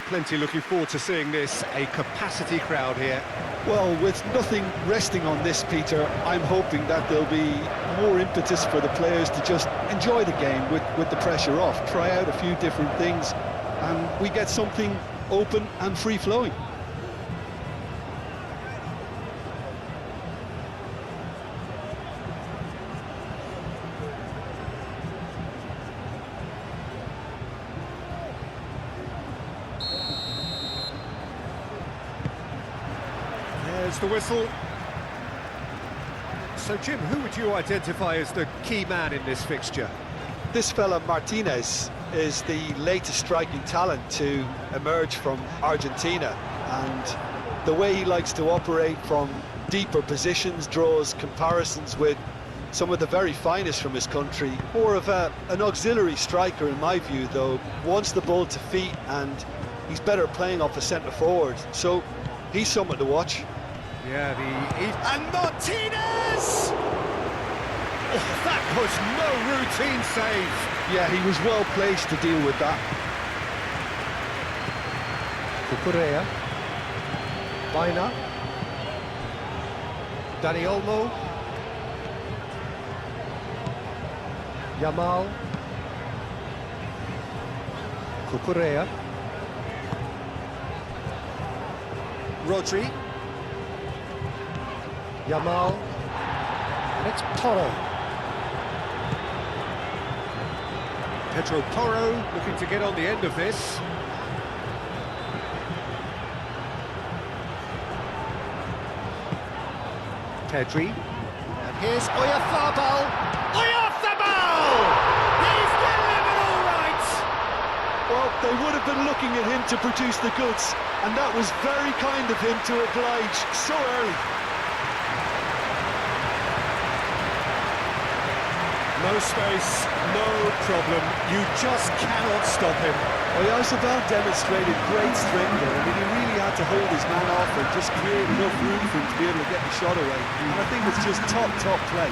plenty looking forward to seeing this. A capacity crowd here. Well, with nothing resting on this, Peter, I'm hoping that there'll be more impetus for the players to just enjoy the game with the pressure off, try out a few different things, and we get something open and free-flowing. There's the whistle. So, Jim, who would you identify as the key man in this fixture? This fella, Martinez, is the latest striking talent to emerge from Argentina, and the way he likes to operate from deeper positions draws comparisons with some of the very finest from his country. More of an auxiliary striker in my view, though. Wants the ball to feet, and he's better playing off a centre forward, so he's someone to watch. Yeah, and Martinez! Oh, that was no routine save. Yeah, he was well placed to deal with that. Cucurella. Baina. Dani Olmo. Yamal. Cucurella. Rodri. Yamal. And it's Porro. Pedro Porro looking to get on the end of this. Pedri. And here's Oyarzabal. Oyarzabal! He's delivered all right! Well, they would have been looking at him to produce the goods, and that was very kind of him to oblige so early. No space, no problem. You just cannot stop him. Oyarzabal demonstrated great strength there. I mean, he really had to hold his man off and just create enough room for him to be able to get the shot away. And I think it's just top play.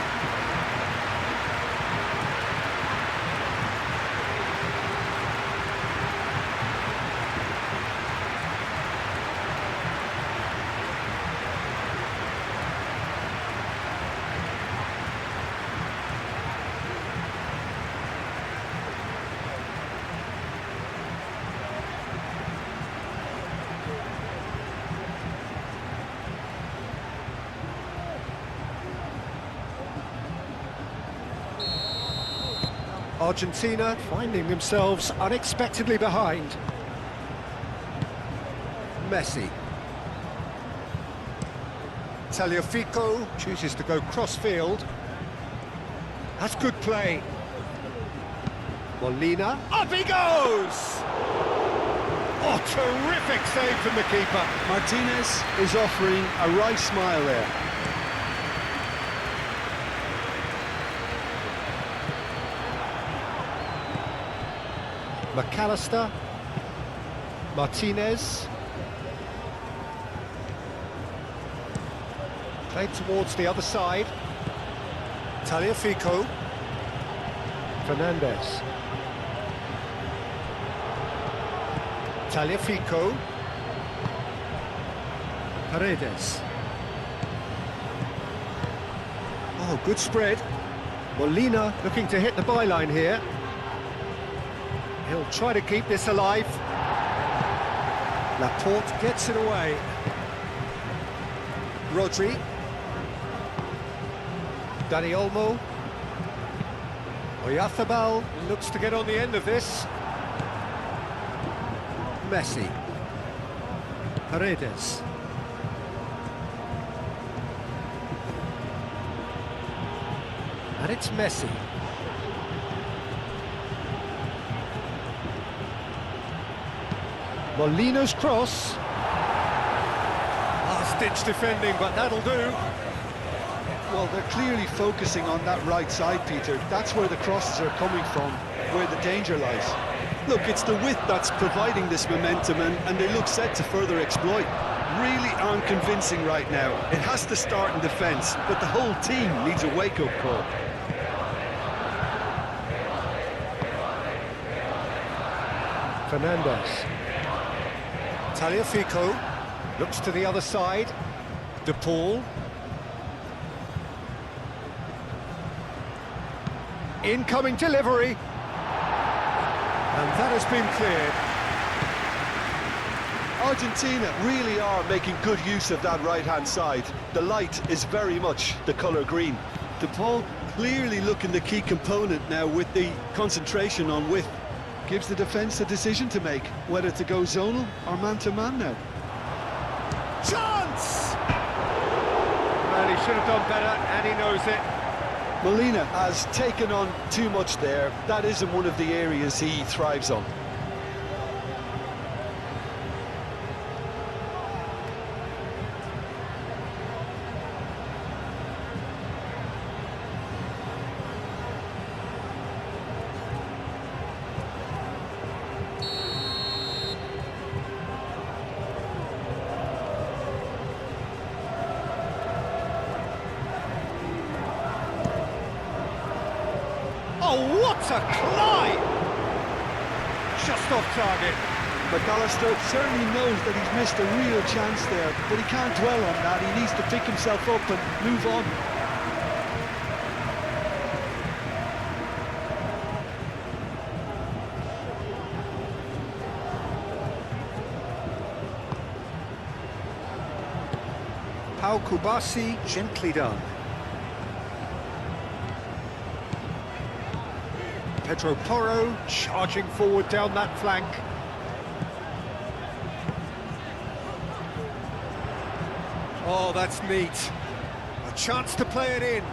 Argentina finding themselves unexpectedly behind. Messi. Tagliafico chooses to go cross-field. That's good play. Molina. Up he goes! Oh, terrific save from the keeper. Martinez is offering a wry smile there. McAllister, Martinez, played towards the other side, Tagliafico, Fernandez, Tagliafico, Paredes. Oh, good spread. Molina looking to hit the byline here. He'll try to keep this alive. Laporte gets it away. Rodri. Dani Olmo. Oyarzabal looks to get on the end of this. Messi. Paredes. And it's Messi. Molina's cross. Last-ditch defending, but that'll do. Well, they're clearly focusing on that right side, Peter. That's where the crosses are coming from, where the danger lies. Look, it's the width that's providing this momentum, and they look set to further exploit. Really aren't convincing right now. It has to start in defence, but the whole team needs a wake-up call. Fernandez. Tagliafico looks to the other side. De Paul. Incoming delivery. And that has been cleared. Argentina really are making good use of that right-hand side. The light is very much the colour green. De Paul clearly looking the key component now with the concentration on width. Gives the defence a decision to make, whether to go zonal or man-to-man now. Chance! Well, he should have done better, and he knows it. Molina has taken on too much there. That isn't one of the areas he thrives on. Oh, what a climb! Just off target. McAllister certainly knows that he's missed a real chance there, but he can't dwell on that. He needs to pick himself up and move on. Pau Kubasi, gently done. Pedro Porro charging forward down that flank. Oh, that's neat. A chance to play it in.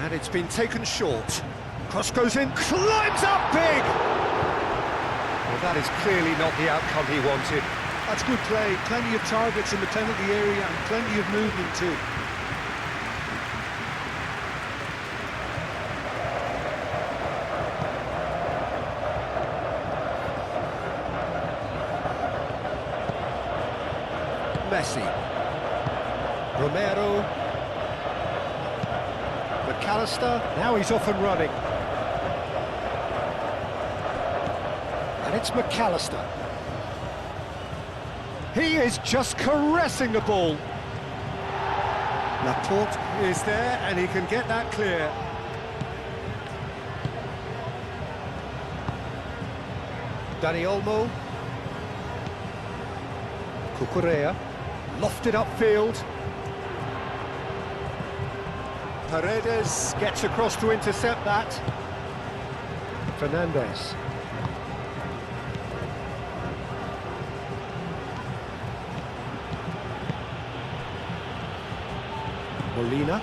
And it's been taken short. Cross goes in, climbs up big! Well, that is clearly not the outcome he wanted. That's good play. Plenty of targets in the penalty area and plenty of movement too. Messi. Romero. McAllister. Now he's off and running. And it's McAllister. He is just caressing the ball. Laporte is there, and he can get that clear. Dani Olmo. Cucurella. Lofted upfield. Paredes gets across to intercept that. Fernandez. Molina.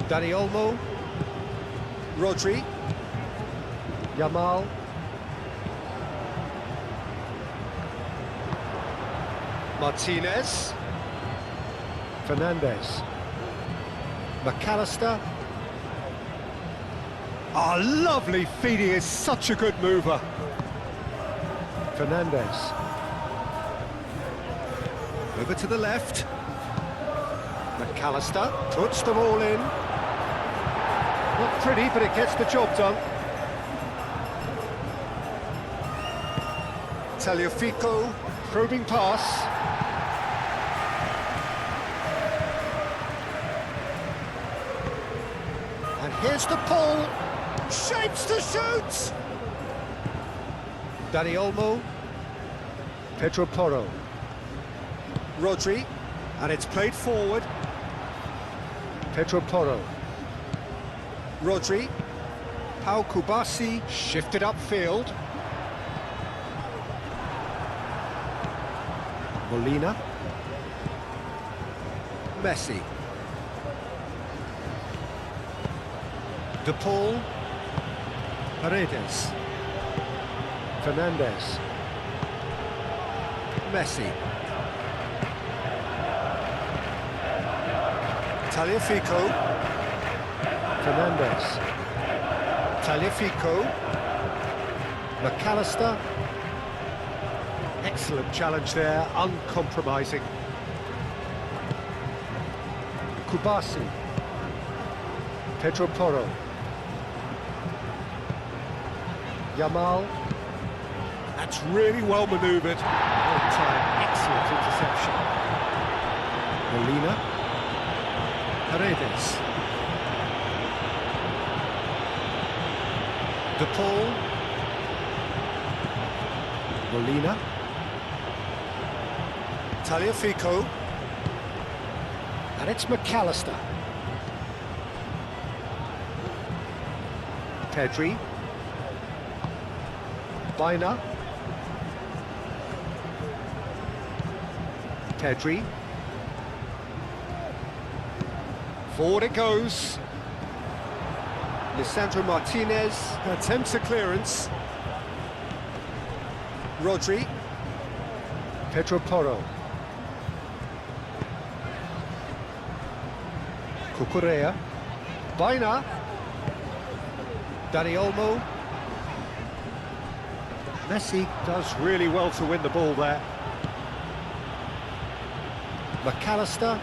Dani Olmo. Rodri. Yamal. Martinez. Fernandez. McAllister. Oh, lovely feet, he is such a good mover. Fernandez. Over to the left. McAllister puts them all in. Not pretty, but it gets the job done. Tagliafico, probing pass. And here's the pull. Shapes to shoot! Dani Olmo. Pedro Porro. Rodri. And it's played forward. Pedro Porro. Rodri. Pau Kubasi shifted upfield. Molina. Messi. De Paul. Paredes. Fernandez. Messi. Tagliafico. Fernandez. Tagliafico. McAllister. Excellent challenge there, uncompromising. Kubasi. Pedro Porro. Yamal. That's really well manoeuvred. On time, excellent interception. Molina. Paredes. De Paul. Molina. Tagliafico. And it's McAllister. Pedri. Bina. Pedri. Forward it goes. Lisandro Martinez attempts a clearance. Rodri. Pedro Porro. Cucurella. Bina. Dani Olmo. Messi does really well to win the ball there. McAllister.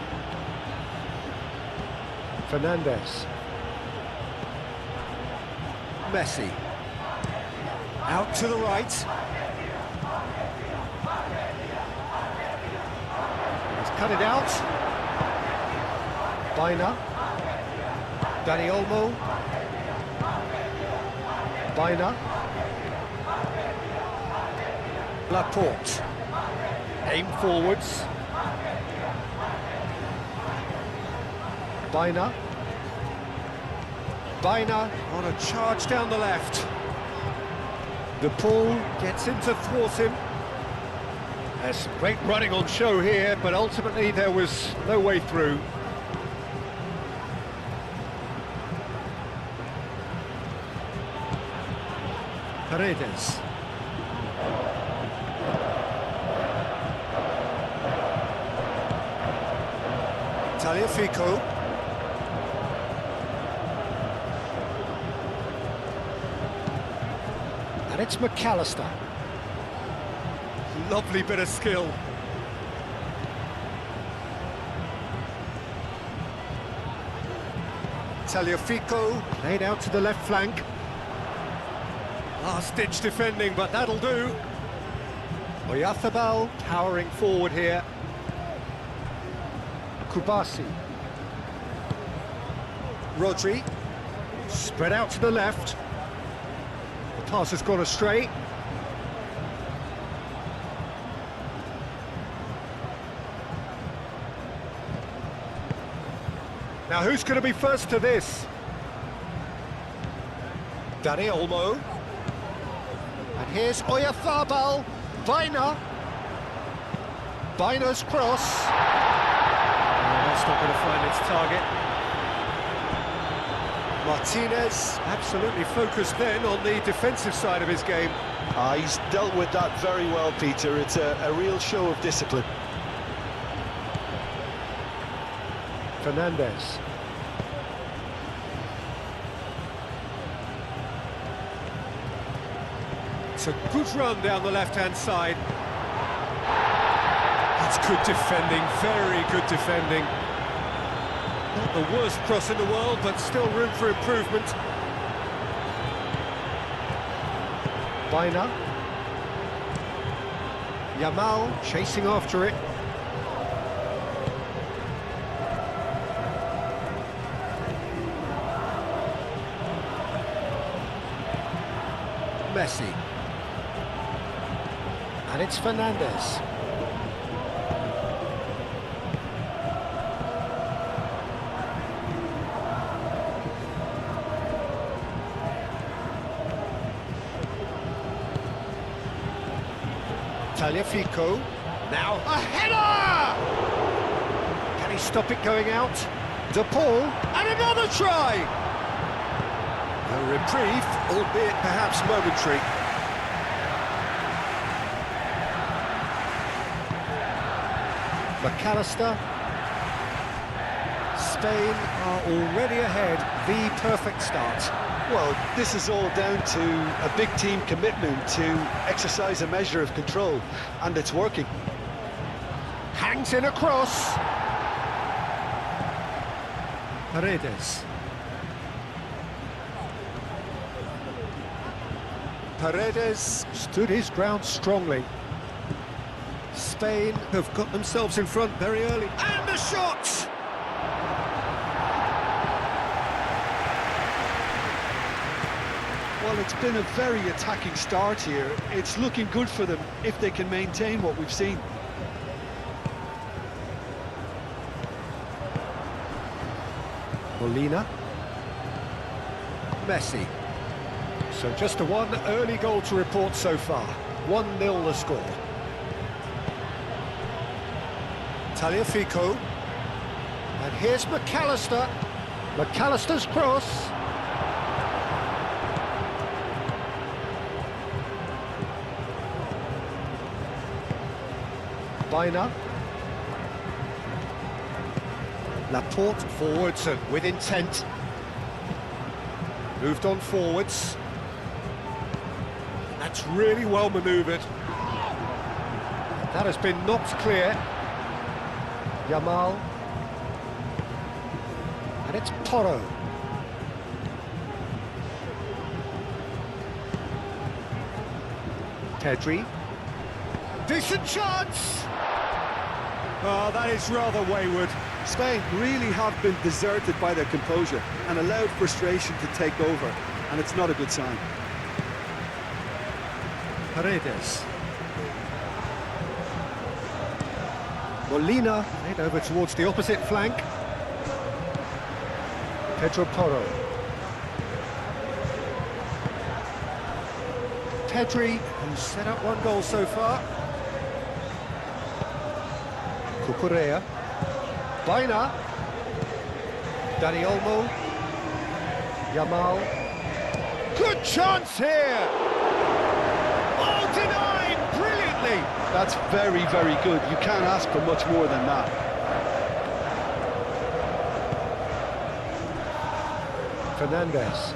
Fernandez. Messi. Out to the right. He's cut it out. Bina. Dani Olmo. Bina. Laporte. Aim forwards. Bina. Bina on a charge down the left. De Paul gets in to thwart him. There's some great running on show here, but ultimately there was no way through. Paredes. Tagliafico. And it's McAllister. Lovely bit of skill. Tagliafico played out to the left flank. Last-ditch defending, but that'll do. Oyarzabal powering forward here. Kubasi. Rodri. Spread out to the left. The pass has gone astray. Now who's going to be first to this? Dani Olmo. And here's Oyarzabal. Bina. Bina's cross. That's not going to find its target. Martinez absolutely focused then on the defensive side of his game. He's dealt with that very well, Peter. It's a real show of discipline. Fernandez. It's a good run down the left-hand side. That's good defending, very good defending. Not the worst cross in the world, but still room for improvement. Bina. Yamal chasing after it. Messi. And it's Fernandez. Tagliafico. Now a header! Can he stop it going out? De Paul, and another try! A reprieve, albeit perhaps momentary. McAllister. Spain are already ahead, the perfect start. Well, this is all down to a big team commitment to exercise a measure of control, and it's working. Hangs in a cross. Paredes. Paredes stood his ground strongly. Spain have got themselves in front very early. And the shot! Well, it's been a very attacking start here. It's looking good for them if they can maintain what we've seen. Molina. Messi. So just a one early goal to report so far. 1-0 the score. Tagliafico. And here's McAllister. McAllister's cross. Baina. Laporte forwards and with intent. Moved on forwards. That's really well manoeuvred. That has been knocked clear. Yamal. And it's Porro. Pedri. Decent chance! Oh, that is rather wayward. Spain really have been deserted by their composure and allowed frustration to take over, and it's not a good sign. Paredes. Molina, head over towards the opposite flank. Pedro Porro. Pedri, who's set up one goal so far. Cucurella. Baina. Dani Olmo. Yamal. Good chance here! Oh, denied brilliantly! That's very, very good. You can't ask for much more than that. Fernandez.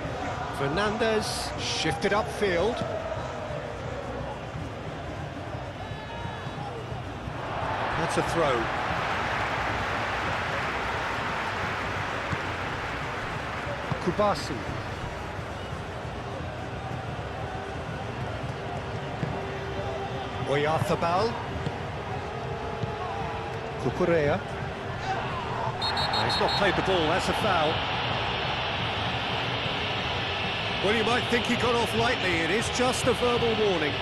Fernandez shifted upfield. That's a throw. Kubasi. Oyarzabal. Cucurella. He's not played the ball, that's a foul. Well, you might think he got off lightly, it is just a verbal warning.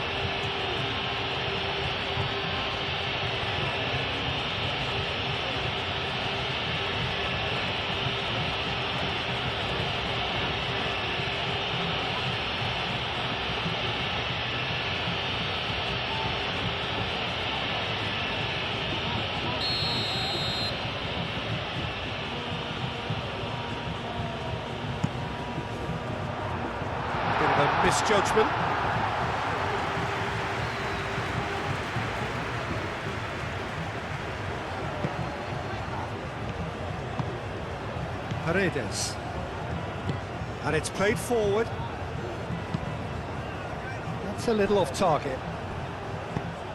Misjudgment. Paredes. And it's played forward. That's a little off target.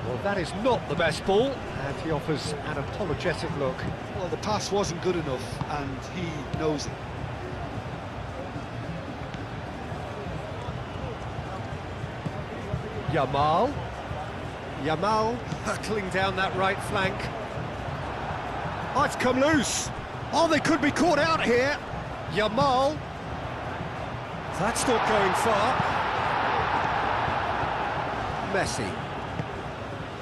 Well, that is not the best ball, and he offers an apologetic look. Well, the pass wasn't good enough, and he knows it. Yamal. Yamal hurtling down that right flank. Oh, it's come loose. Oh, they could be caught out here. Yamal. That's not going far. Messi.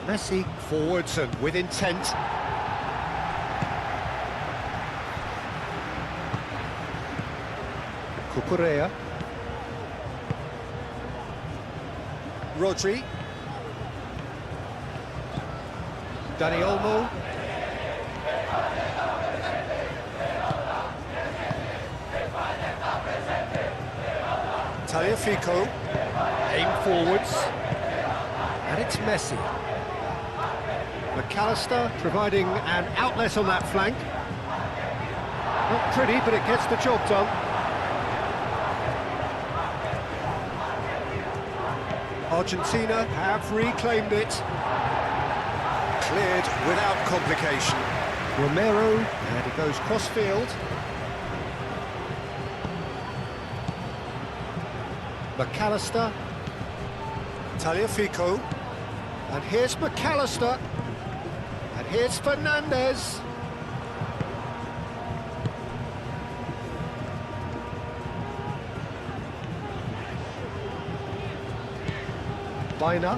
Messi forwards and with intent. Cucurella. Rodri. Dani Olmo. Tagliafico. Aim forwards. And it's Messi. McAllister providing an outlet on that flank. Not pretty, but it gets the job done. Argentina have reclaimed it. Cleared without complication. Romero, and it goes cross-field. McAllister. Tagliafico. And here's McAllister. And here's Fernandez. Biner.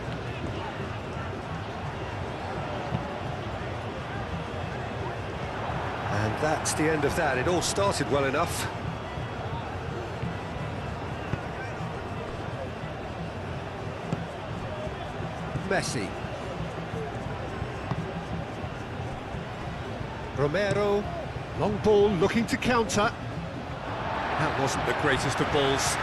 And that's the end of that. It all started well enough. Messi. Romero. Long ball looking to counter. That wasn't the greatest of balls.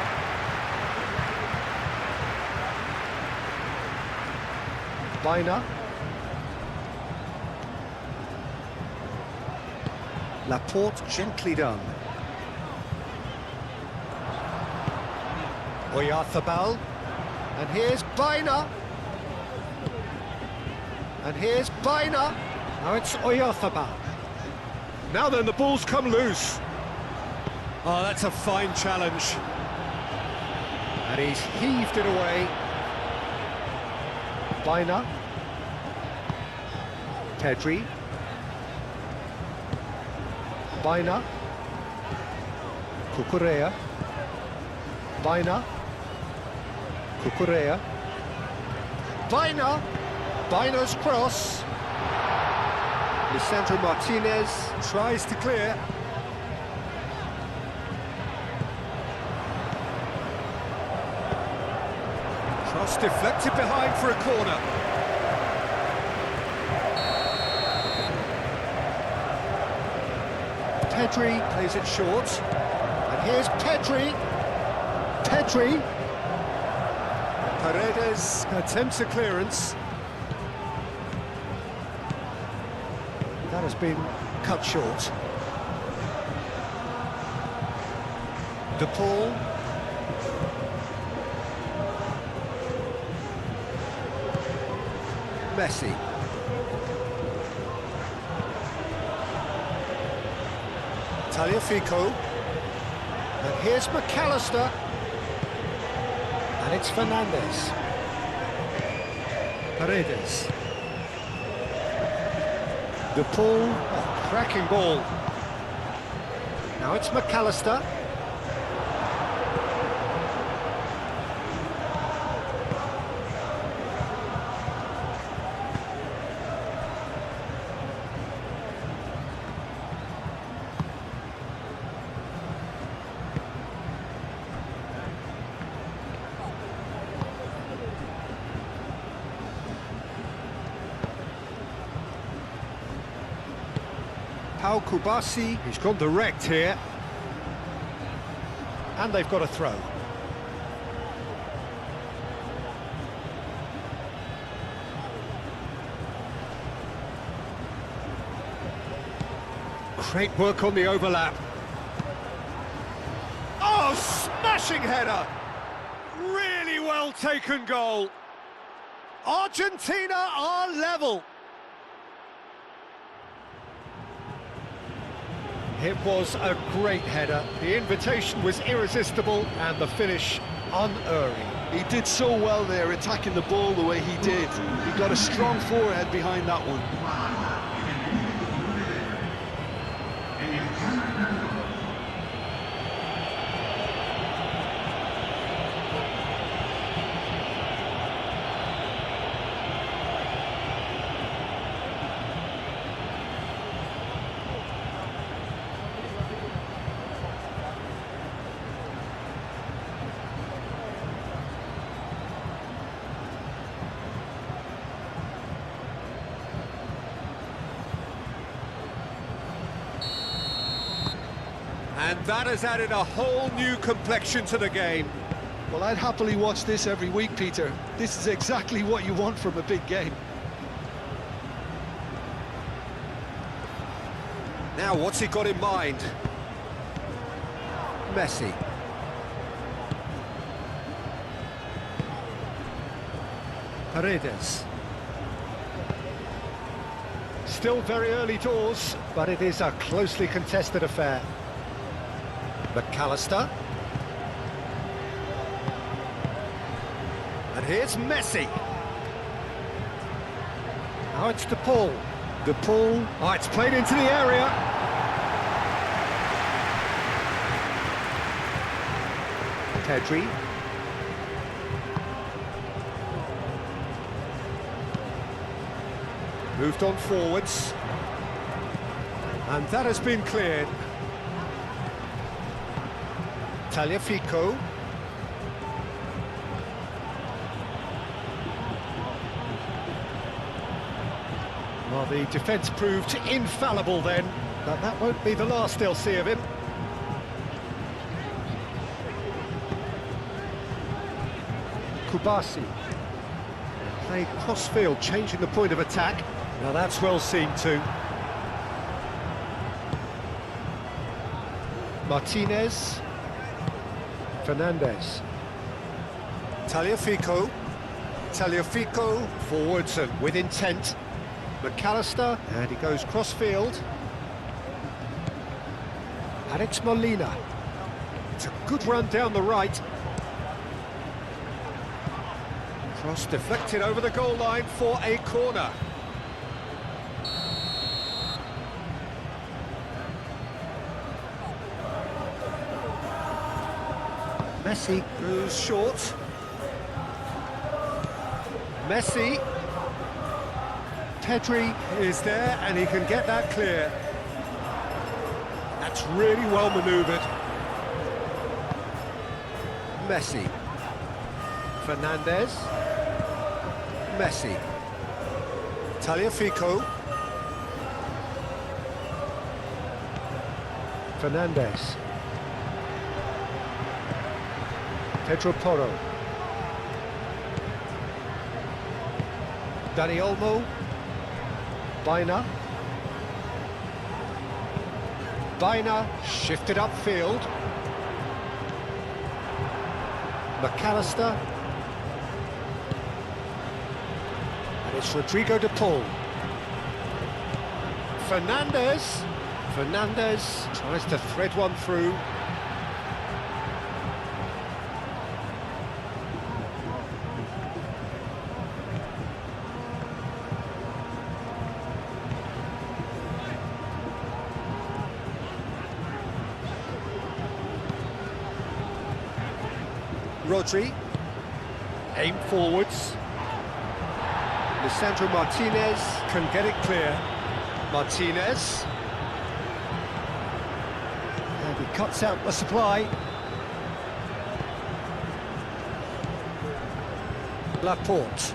Biner. Laporte gently done. Oyarzabal. And here's Biner. And here's Biner. Now it's Oyarzabal. Now then, the ball's come loose. Oh, that's a fine challenge. And he's heaved it away. Biner. Pedri. Biner. Cucurella. Biner. Cucurella. Biner. Biner's cross. Lisandro Martinez tries to clear. Cross deflected behind for a corner. Pedri plays it short. And here's Pedri. Pedri. Paredes attempts a clearance. That has been cut short. De Paul. Messi. Tagliafico. And here's McAllister. And it's Fernandez. Paredes. De Paul. Oh, cracking ball. Now it's McAllister. Pau Kubasi, he's gone direct here. And they've got a throw. Great work on the overlap. Oh, smashing header! Really well taken goal. Argentina are level. It was a great header. The invitation was irresistible and the finish unerring. He did so well there, attacking the ball the way he did. He got a strong forehead behind that one. And that has added a whole new complexion to the game. Well, I'd happily watch this every week, Peter. This is exactly what you want from a big game. Now, what's he got in mind? Messi. Paredes. Still very early doors, but it is a closely contested affair. McAllister. And here's Messi. Now it's De Paul. De Paul. Oh, it's played into the area. Pedri. Moved on forwards. And that has been cleared. Tagliafico. Well, the defence proved infallible then, but that won't be the last they'll see of him. Kubasi. Played cross-field, changing the point of attack. Now that's well seen too. Martinez. Fernandez. Tagliafico. Tagliafico forwards and with intent. McAllister, and he goes cross-field. Alex Molina. It's a good run down the right. Cross deflected over the goal line for a corner. Messi goes short. Messi. Pedri is there and he can get that clear. That's really well manoeuvred. Messi. Fernandez. Messi. Tagliafico. Fernandez. Pedro Porro. Dani Olmo. Baina. Baina shifted upfield. McAllister. And it's Rodrigo De Paul. Fernandez. Fernandez tries to thread one through. Rodri, aim forwards. Lisandro Martinez can get it clear. Martinez. And he cuts out the supply. Laporte.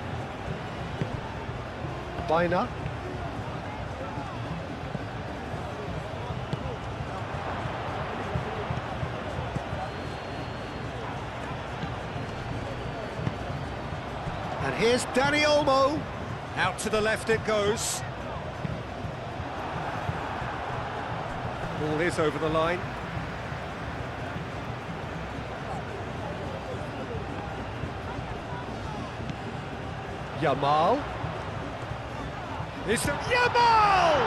Baina. And here's Dani Olmo. Out to the left it goes. Ball is over the line. Yamal. Yamal!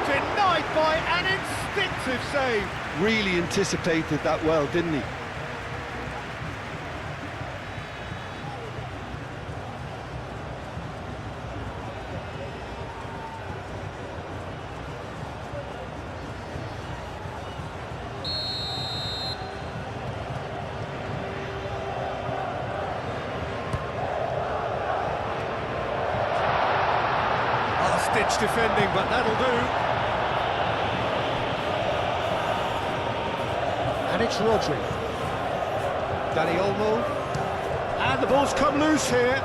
Denied by an instinctive save. Really anticipated that well, didn't he? Ditch defending, but that'll do. And it's Rodri. Dani Olmo. And the ball's come loose here.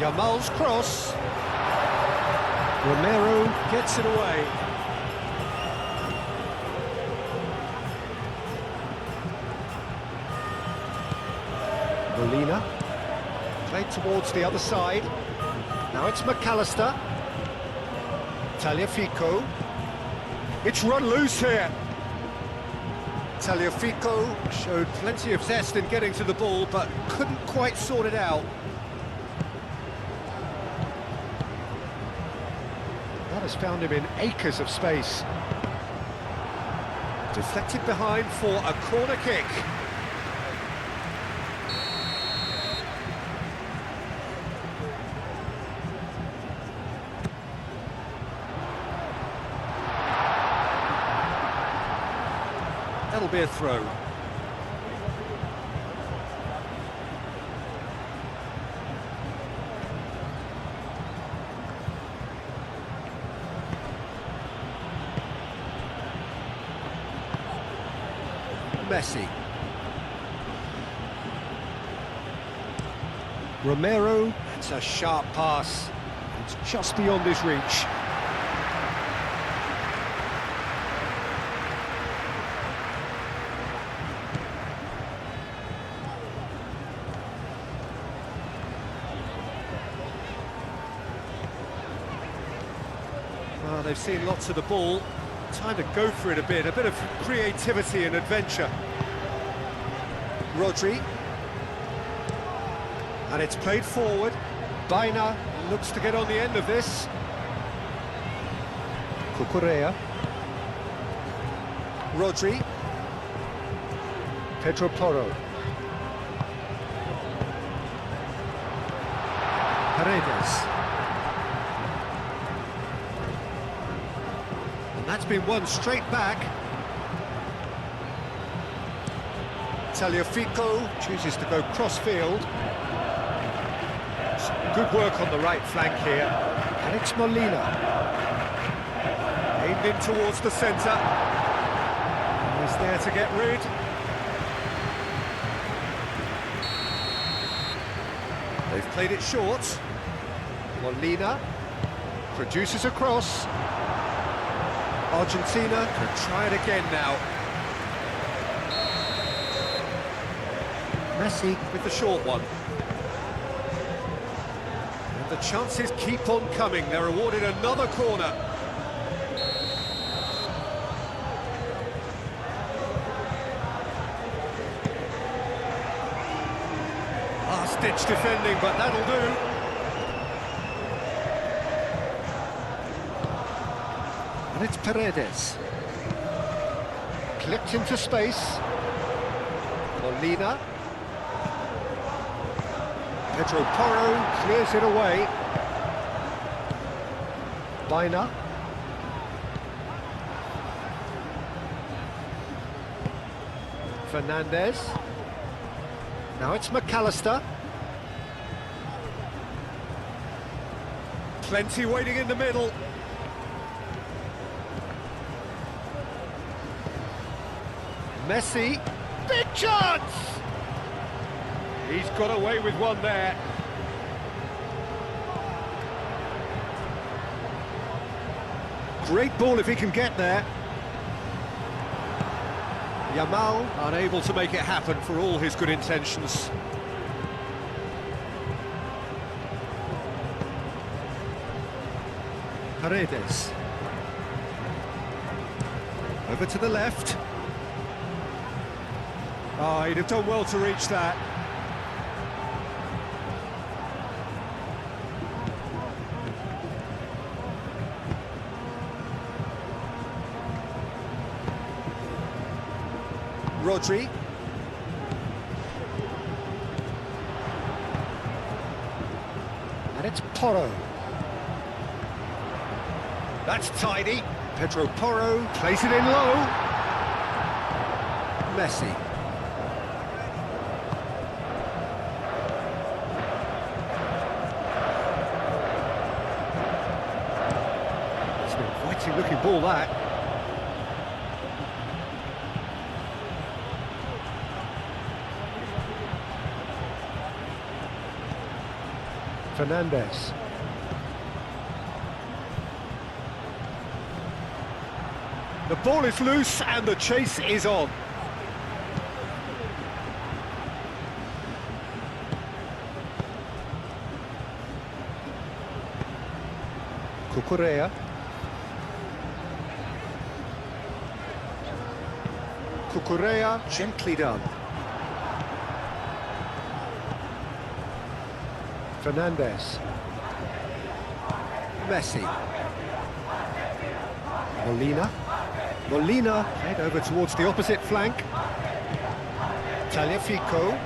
Yamal's cross. Romero gets it away. Molina. Played towards the other side. Now it's McAllister. Tagliafico. It's run loose here. Tagliafico showed plenty of zest in getting to the ball, but couldn't quite sort it out. That has found him in acres of space. Deflected behind for a corner kick. That'll be a throw. Messi. Romero, it's a sharp pass. It's just beyond his reach. Well, they've seen lots of the ball. Time to go for it a bit of creativity and adventure. Rodri. And it's played forward. Baina looks to get on the end of this. Cucurella. Rodri. Pedro Porro. Paredes. That's been won straight back. Tagliafico chooses to go cross-field. Good work on the right flank here. Alex Molina. Aimed in towards the centre. He's there to get rid. They've played it short. Molina produces a cross. Argentina can try it again now. Messi with the short one. And the chances keep on coming. They're awarded another corner. Last-ditch defending, but that'll do. And it's Paredes. Clipped into space. Molina. Pedro Porro clears it away. Baina. Fernandez. Now it's McAllister. Plenty waiting in the middle. Messi, big chance! He's got away with one there. Great ball if he can get there. Yamal unable to make it happen for all his good intentions. Paredes. Over to the left. Oh, he'd have done well to reach that. Rodri. And it's Porro. That's tidy. Pedro Porro plays it in low. Messi. Looking ball that. Fernandez. The ball is loose and the chase is on. Cucurella. Cucurella, gently done. Fernandez. Messi. Molina head over towards the opposite flank. Tagliafico.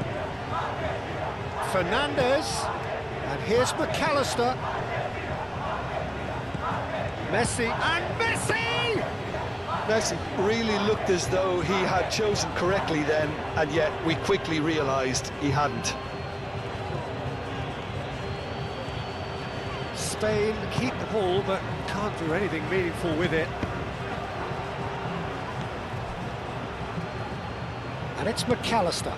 Fernandez. And here's McAllister. Messi. And Messi! Messi really looked as though he had chosen correctly then, and yet we quickly realised he hadn't. Spain keep the ball, but can't do anything meaningful with it. And it's McAllister.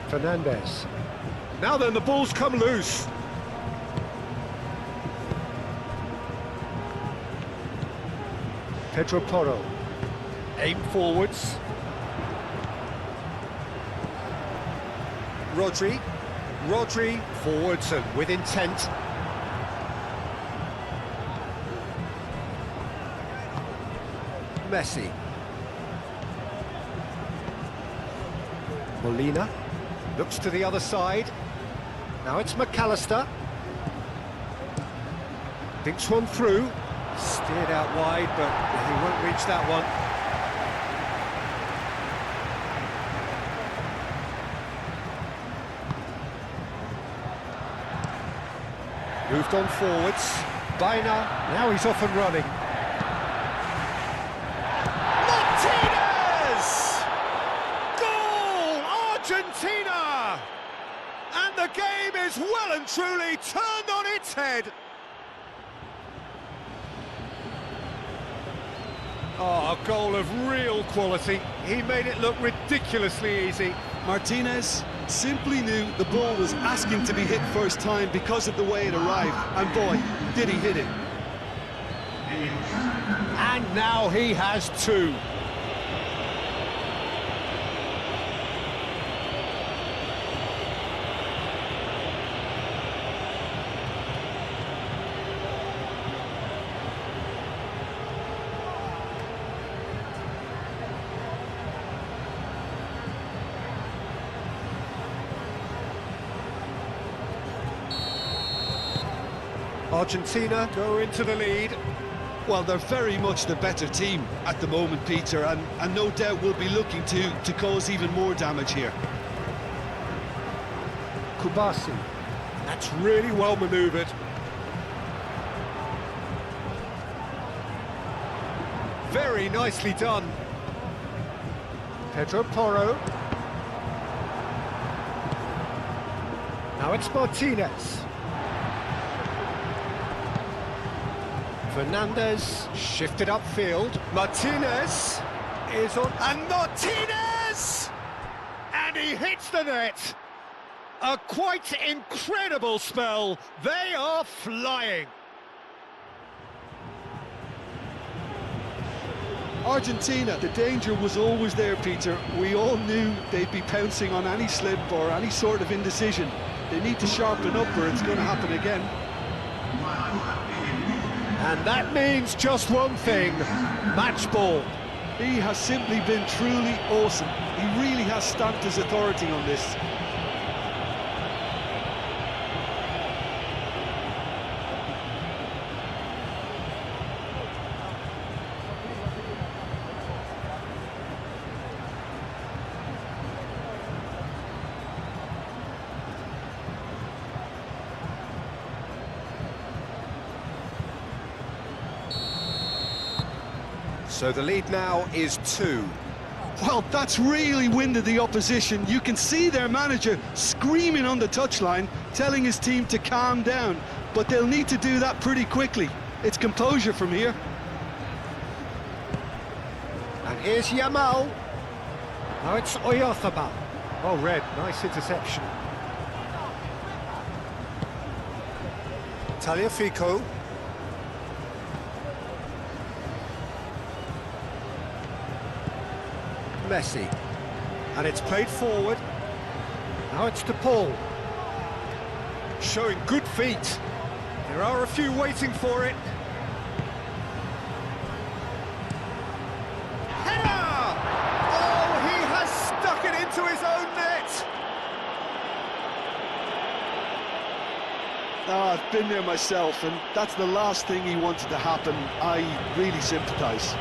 Fernandez. Now then, the ball's come loose. Pedro Porro. Aim forwards. Rodri forwards and with intent. Messi. Molina looks to the other side. Now it's McAllister. Thinks one through. Steered out wide, but he won't reach that one. Moved on forwards. Baina, now he's off and running. Martinez! Goal! Argentina! And the game is well and truly turned on its head. Oh, a goal of real quality. He made it look ridiculously easy. Martinez simply knew the ball was asking to be hit first time because of the way it arrived, and boy, did he hit it. And now he has two. Argentina go into the lead. Well, they're very much the better team at the moment, Peter, and no doubt will be looking to cause even more damage here. Kubasi. That's really well manoeuvred. Very nicely done. Pedro Porro. Now it's Martinez. Fernandez shifted upfield. Martinez is on, and Martinez! And he hits the net. A quite incredible spell. They are flying. Argentina, the danger was always there, Peter. We all knew they'd be pouncing on any slip or any sort of indecision. They need to sharpen up or it's going to happen again. And that means just one thing, match ball. He has simply been truly awesome. He really has stamped his authority on this. So the lead now is 2. Well, that's really winded the opposition. You can see their manager screaming on the touchline, telling his team to calm down, but they'll need to do that pretty quickly. It's composure from here. And here's Yamal. Now it's Oyarzabal. Oh, red, nice interception. Tagliafico. Messi, and it's played forward. Now it's to Paul, showing good feet. There are a few waiting for it. Header! Oh, he has stuck it into his own net. Oh, I've been there myself, and that's the last thing he wanted to happen. I really sympathise.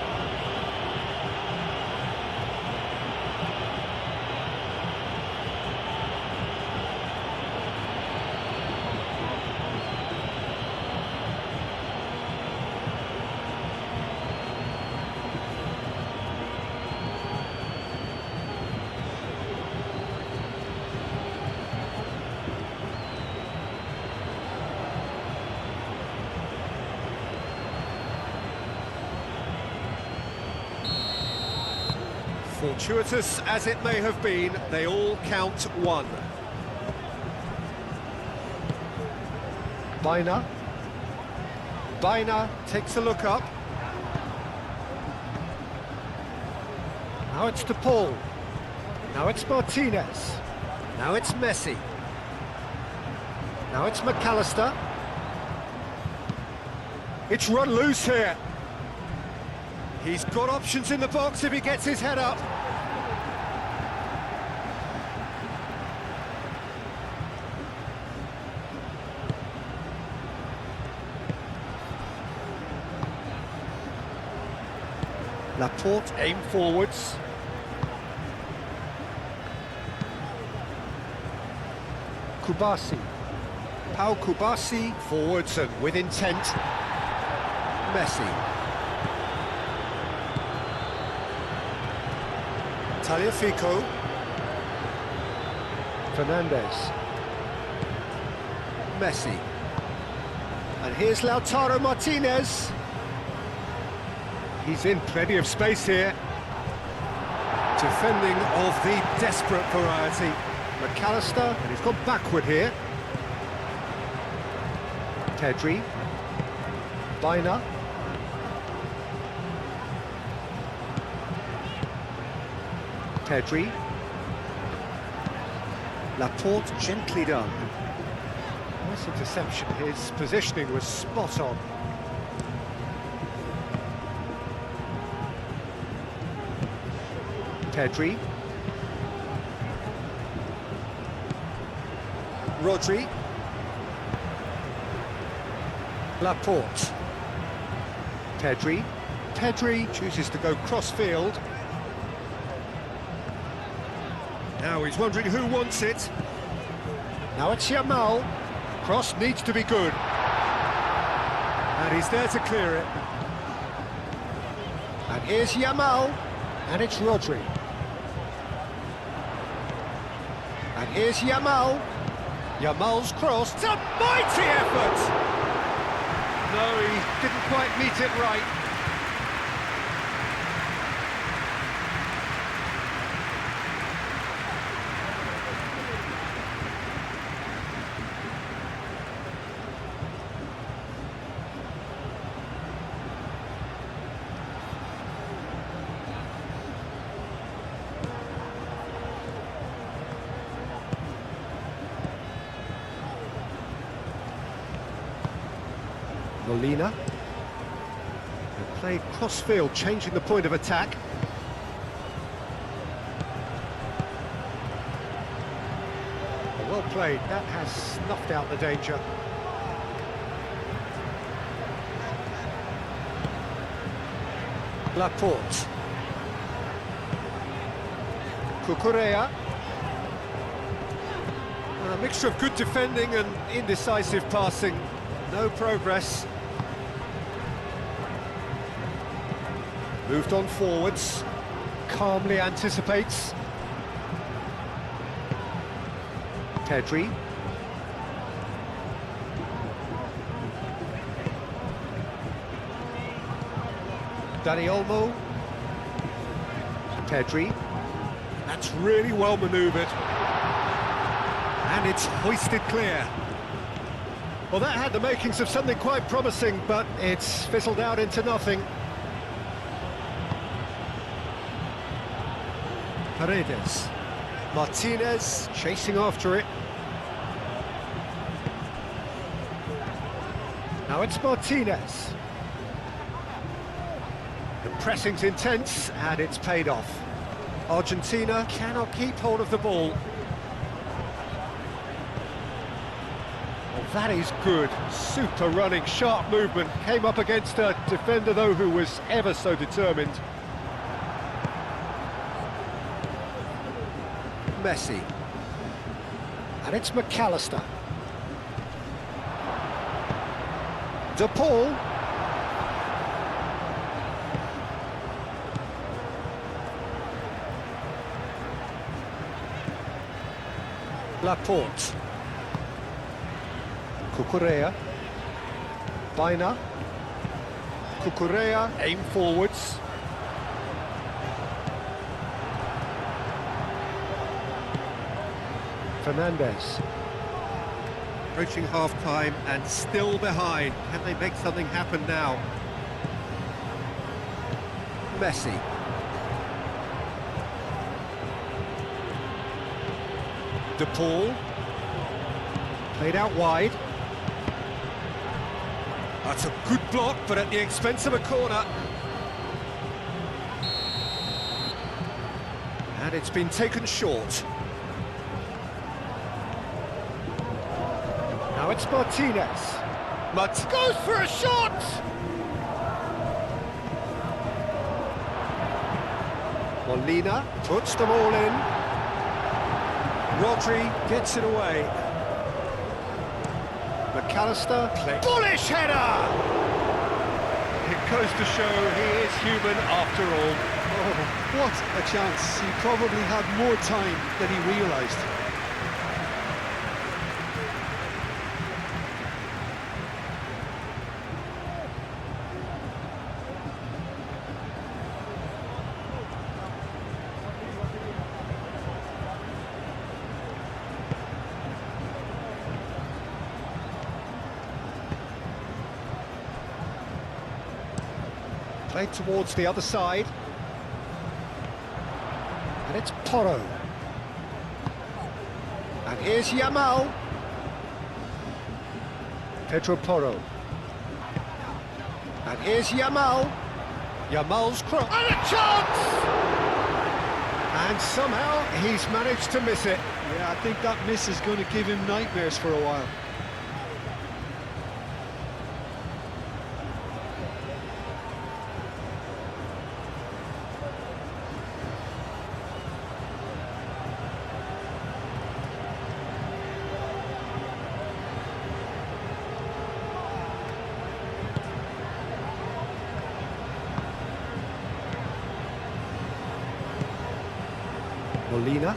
Fortuitous as it may have been, they all count one. Baina takes a look up. Now it's De Paul. Now it's Martinez. Now it's Messi. Now it's McAllister. It's run loose here. He's got options in the box if he gets his head up. Laporte aim forwards. Kubasi. Pau Kubasi forwards and with intent. Messi. Tagliafico. Fernandez. Messi. And here's Lautaro Martinez. He's in plenty of space here. Defending of the desperate variety. McAllister, and he's gone backward here. Pedri. Baina. Pedri. Laporte gently done. Nice interception, his positioning was spot on. Pedri. Rodri. Laporte. Pedri. Pedri chooses to go cross-field. Now he's wondering who wants it. Now it's Yamal. Cross needs to be good. And he's there to clear it. And here's Yamal. And it's Rodri. And here's Yamal. Yamal's cross. It's a mighty effort! No, he didn't quite meet it right. Molina. They played cross-field, changing the point of attack. Well played, that has snuffed out the danger. Laporte. Cucurella. A mixture of good defending and indecisive passing. No progress. Moved on forwards. Calmly anticipates. Pedri. Dani Olmo. Pedri. That's really well manoeuvred. And it's hoisted clear. Well, that had the makings of something quite promising, but it's fizzled out into nothing. Paredes. Martinez chasing after it. Now it's Martinez. The pressing's intense, and it's paid off. Argentina cannot keep hold of the ball. Well, that is good. Super running, sharp movement. Came up against a defender, though, who was ever so determined. Messi. And it's McAllister. De Paul. Laporte. Cucurella. Baina. Cucurella, aim forwards. Fernandez. Approaching half-time and still behind. Can they make something happen now? Messi. De Paul. Played out wide. That's a good block, but at the expense of a corner. And it's been taken short. Now it's Martinez. Goes for a shot! Molina puts them all in. Rodri gets it away. McAllister, bullish header! It goes to show he is human after all. Oh, what a chance. He probably had more time than he realised. Played towards the other side. And it's Porro. And here's Yamal. Pedro Porro. And here's Yamal. Yamal's cross. And a chance! And somehow he's managed to miss it. Yeah, I think that miss is going to give him nightmares for a while. Molina.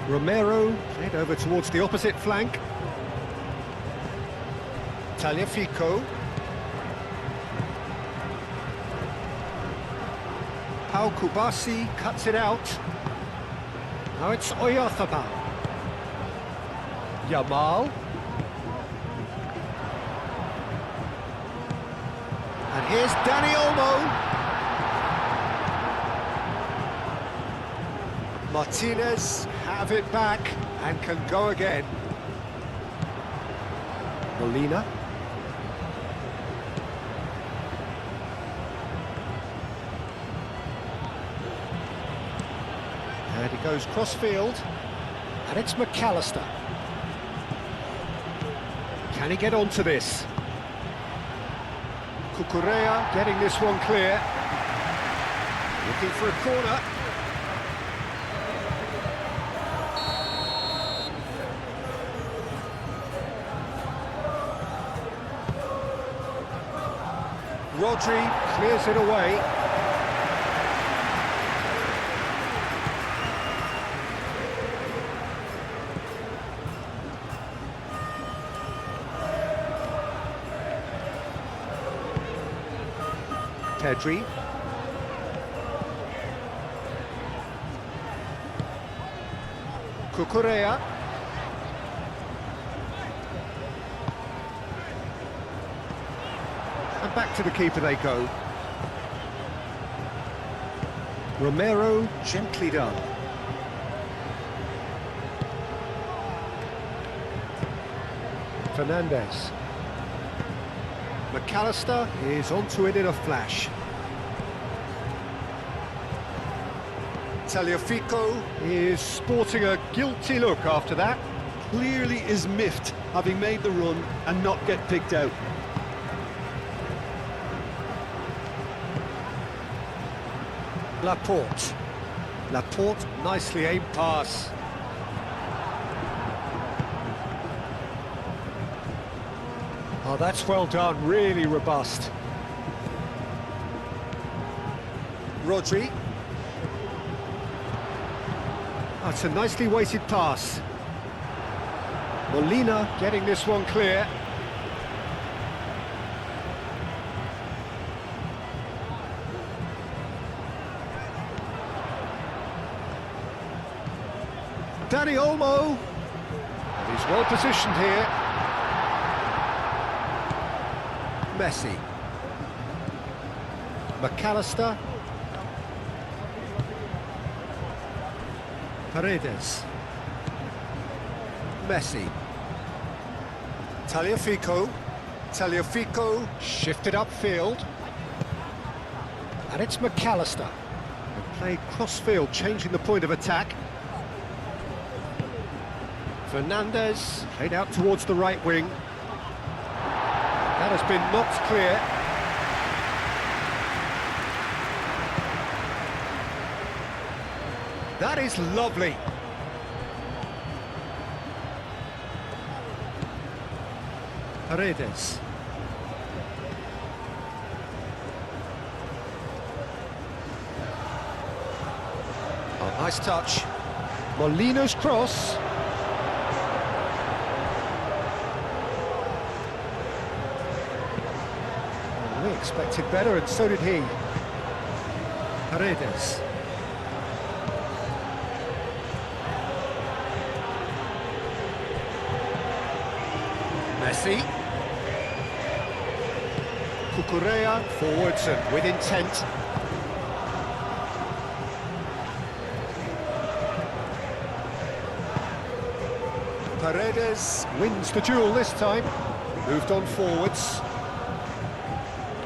Romero, played over towards the opposite flank. Tagliafico. Pau Kubasi cuts it out. Now it's Oyarzabal. Yamal. And here's Dani Olmo. Martinez have it back and can go again. Molina. And he goes cross-field, and it's McAllister. Can he get onto this? Cucurella getting this one clear. Looking for a corner. Rodri clears it away. Pedri. Cucurella. And back to the keeper they go. Romero, gently done. Fernandez. McAllister is onto it in a flash. Tagliafico is sporting a guilty look after that. clearly is miffed having made the run and not get picked out. Laporte. Laporte, nicely aimed pass. Oh, that's well done, really robust. Rodri. That's a nicely weighted pass. Molina getting this one clear. Dani Olmo. And he's well positioned here. Messi. McAllister. Paredes. Messi. Tagliafico. Tagliafico shifted upfield. And it's McAllister. And played cross-field, changing the point of attack. Fernandez played out towards the right wing. That has been knocked clear. That is lovely. Paredes. Oh, nice touch. Molina's cross. We expected better, and so did he. Paredes. Messi. Cucurella forwards and with intent. Paredes wins the duel this time. Moved on forwards.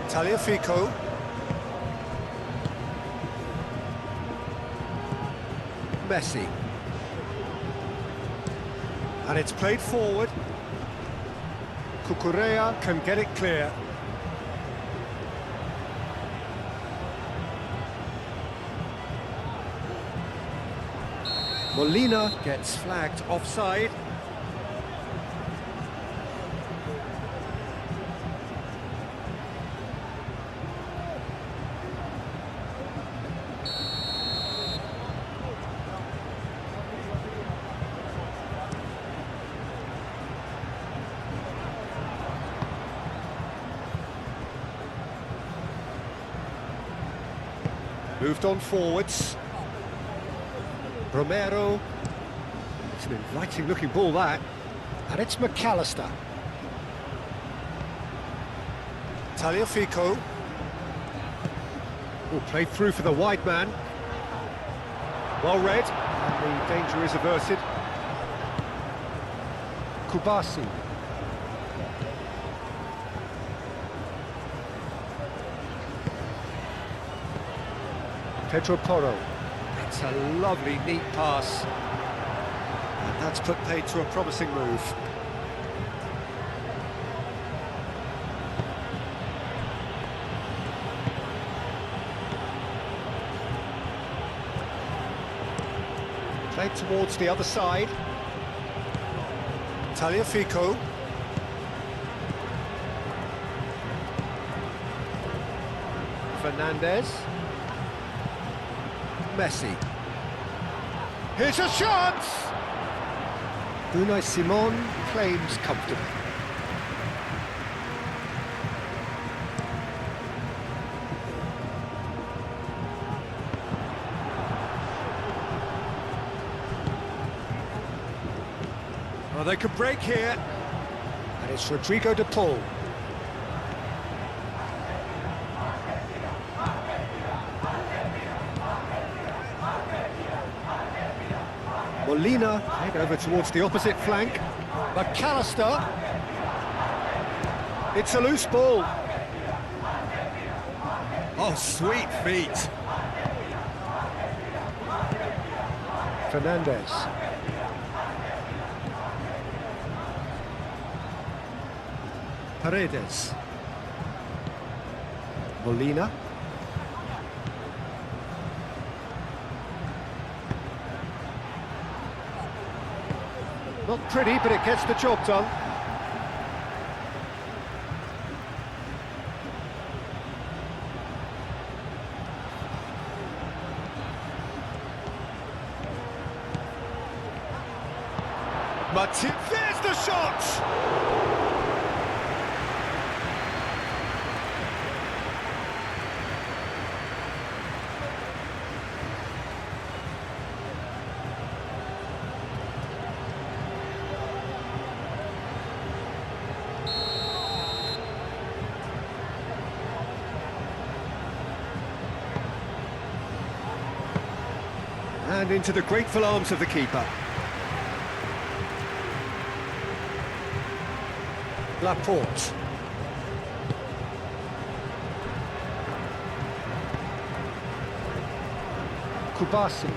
Tagliafico. Messi. And it's played forward. Cucurella can get it clear. Molina gets flagged offside. Moved on forwards. Romero. It's an inviting looking ball, that. And it's McAllister. Tagliafico. Oh, played through for the wide man. Well read, and the danger is averted. Kubasi. Pedro Porro. It's a lovely, neat pass. And that's put paid to a promising move. Played towards the other side. Tagliafico. Fernandez. Messi. Here's a shot! Unai Simon claims comfortably. Well, they could break here. And it's Rodrigo de Paul. Molina, played over towards the opposite flank. McAllister. It's a loose ball. Oh, sweet feet. Fernandez. Paredes. Molina. Not pretty, but it gets the job done. Martin, there's the shot! And into the grateful arms of the keeper. Laporte. Kubasi.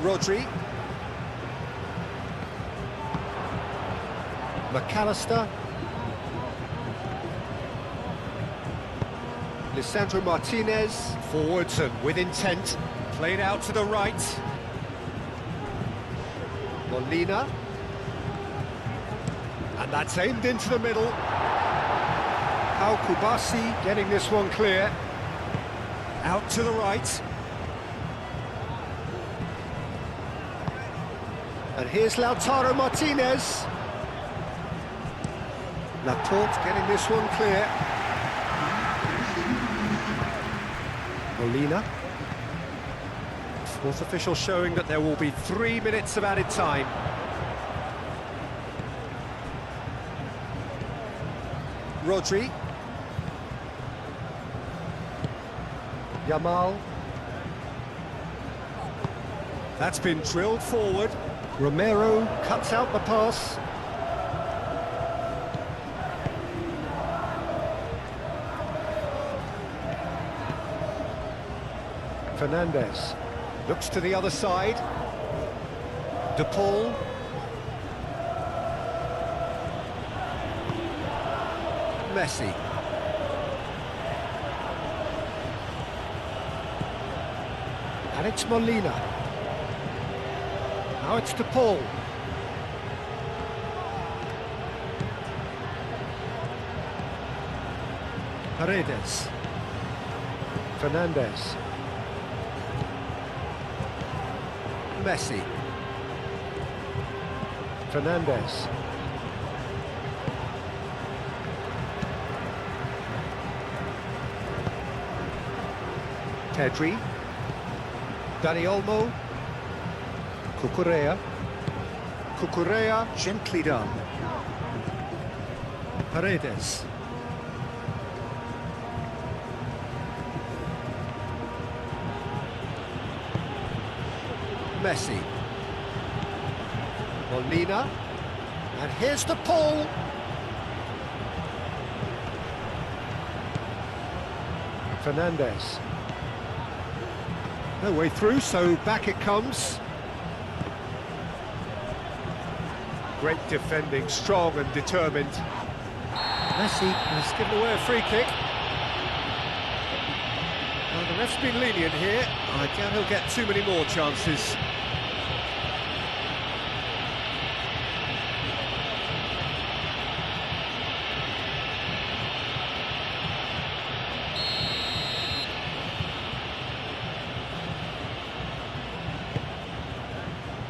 Rodri. McAllister. Lisandro Martinez. Forwards and with intent. Played out to the right. Molina. And that's aimed into the middle. How Kubasi getting this one clear. Out to the right. And here's Lautaro Martinez. Laporte getting this one clear. Molina. Fourth official showing that there will be 3 minutes of added time. Rodri. Yamal. That's been drilled forward. Romero cuts out the pass. Fernandez looks to the other side. De Paul. Messi. And it's Molina. Now it's De Paul. Paredes. Fernandez. Messi. Fernandez. Pedri. Dani Olmo. Cucurella. Cucurella, gently done. Paredes. Messi. Molina. And here's the Paul. Fernandez. No way through, so back it comes. Great defending, strong and determined. Messi has given away a free kick. Well, the ref's been lenient here. I doubt he'll get too many more chances.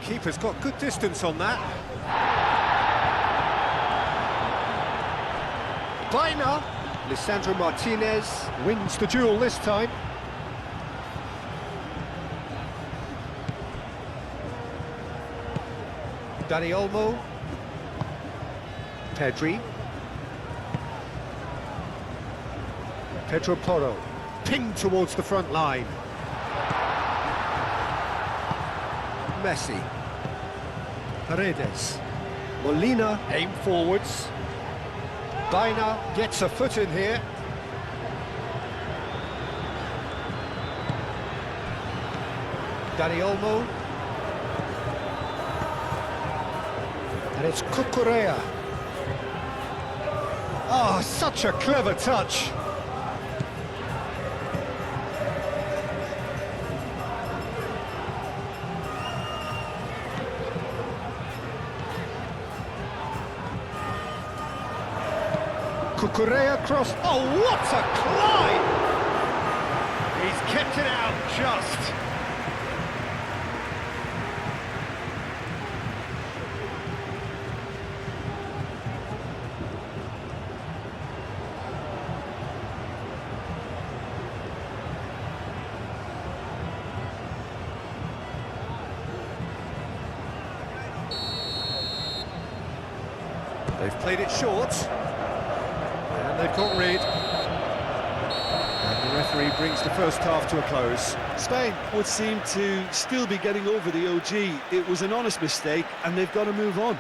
Keeper's got good distance on that. Baina. Lisandro Martinez wins the duel this time. Dani Olmo. Pedri. Pedro Porro. Pinged towards the front line. Messi. Paredes. Molina aim forwards. Baina gets a foot in here. Dani Olmo. And it's Cucurella. Oh, such a clever touch. Cucurella cross. Oh, what a climb! He's kept it out just. They've played it short. And they've got rid. And the referee brings the first half to a close. Spain would seem to still be getting over the OG. It was an honest mistake, and they've got to move on.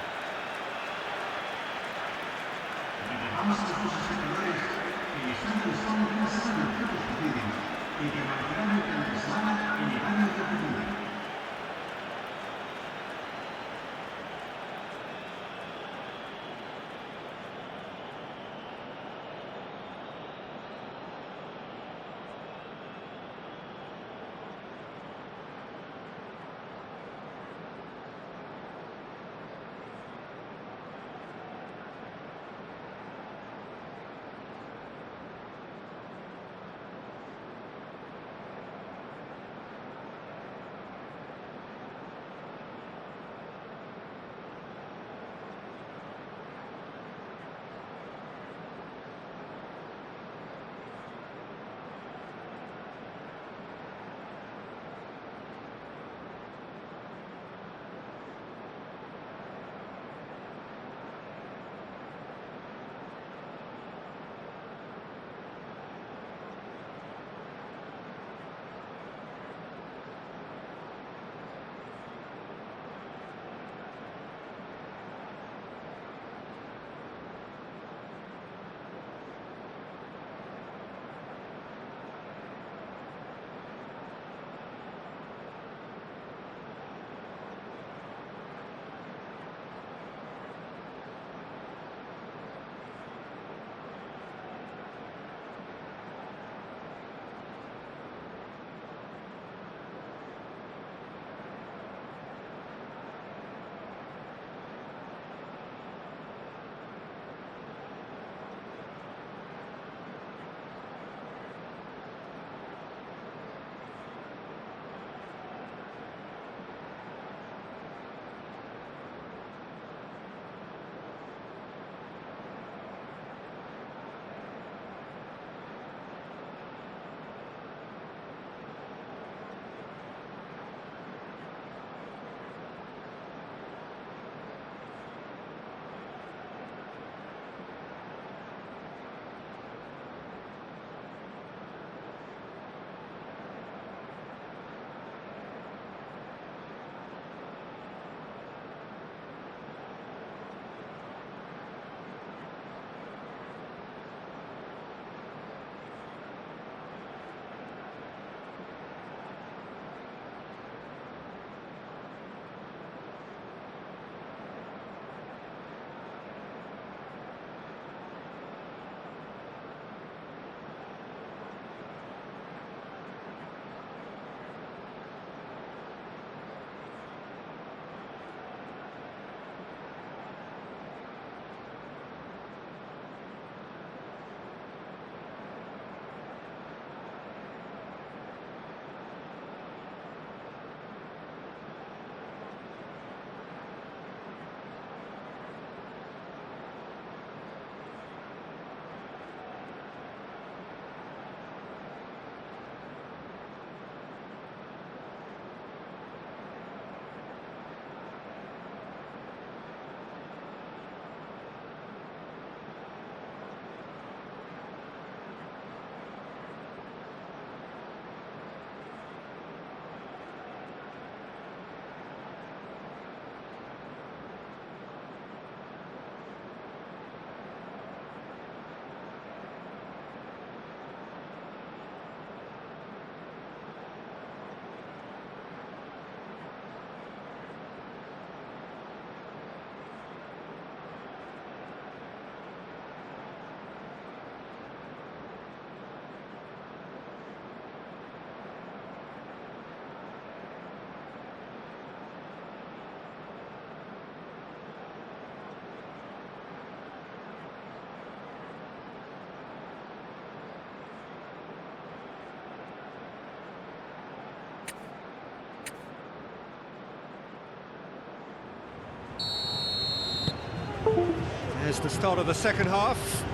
There's the start of the second half.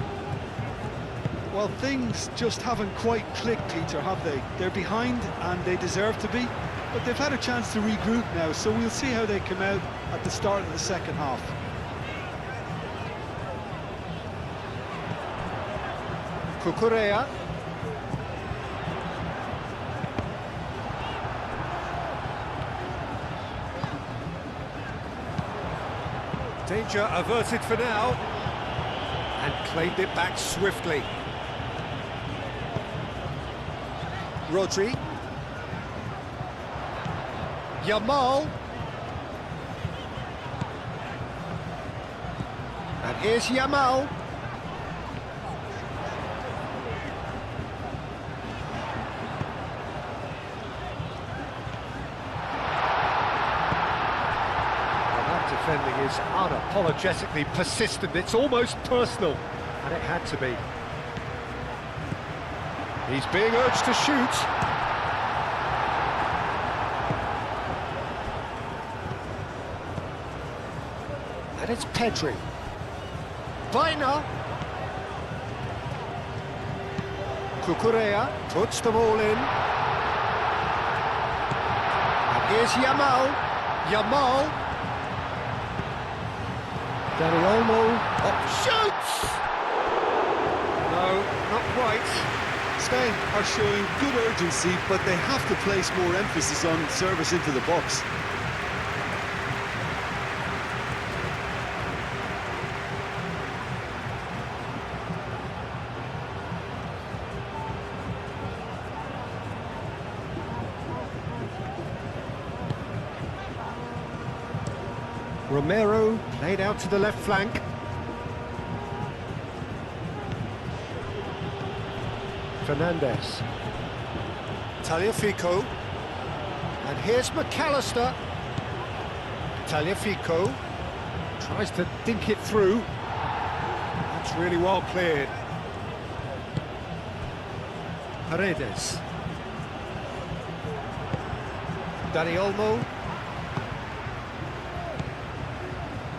Well, things just haven't quite clicked, Peter, have they? They're behind, and they deserve to be, but they've had a chance to regroup now, so we'll see how they come out at the start of the second half. Cucurella. Danger averted for now, and claimed it back swiftly. Rodri. Yamal. And here's Yamal. Defending is unapologetically persistent. It's almost personal, and it had to be. He's being urged to shoot. And it's Pedri. Baina. Cucurella puts them all in. And here's Yamal. Yamal. Dani Olmo, shoots! No, not quite. Spain are showing good urgency, but they have to place more emphasis on service into the box. Romero laid out to the left flank. Fernandez. Tagliafico. And here's McAllister. Tagliafico tries to dink it through. That's really well cleared. Paredes. Dani Olmo.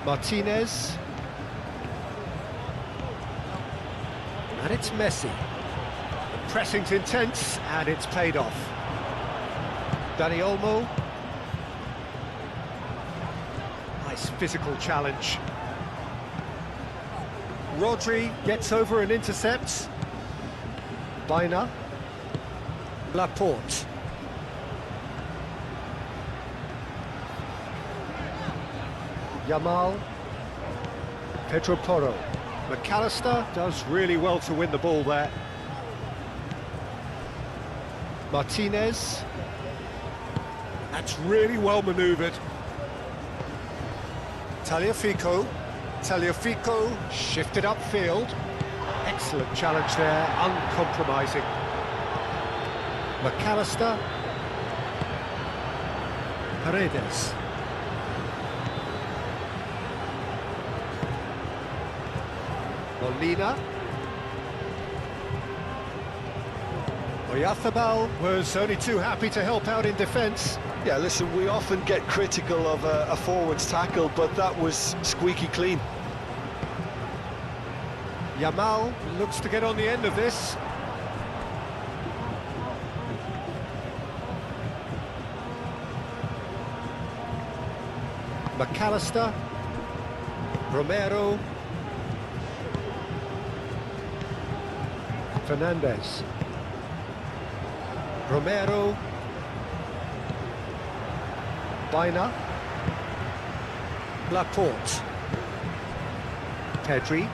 Martinez. And it's Messi. The pressing's intense, and it's paid off. Dani Olmo. Nice physical challenge. Rodri gets over and intercepts. Baina. Laporte. Yamal. Pedro Porro. McAllister does really well to win the ball there. Martinez. That's really well manoeuvred. Tagliafico. Tagliafico shifted upfield. Excellent challenge there, uncompromising. McAllister. Paredes. Molina. Oyarzabal was only too happy to help out in defence. Yeah, listen, we often get critical of a forward's tackle, but that was squeaky clean. Yamal looks to get on the end of this. McAllister. Romero. Fernandez. Romero. Baina. Laporte. Pedri.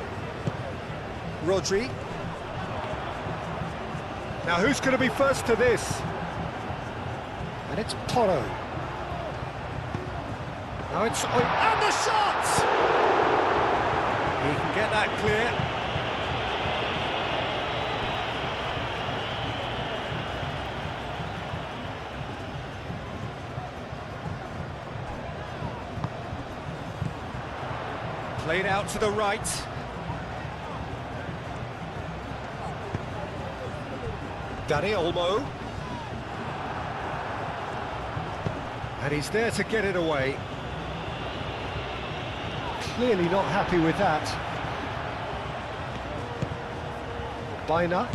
Rodri. Now who's going to be first to this? And it's Porro. Now it's... and the shot! He can get that clear. Played out to the right. Dani Olmo. And he's there to get it away. Clearly not happy with that. Baina.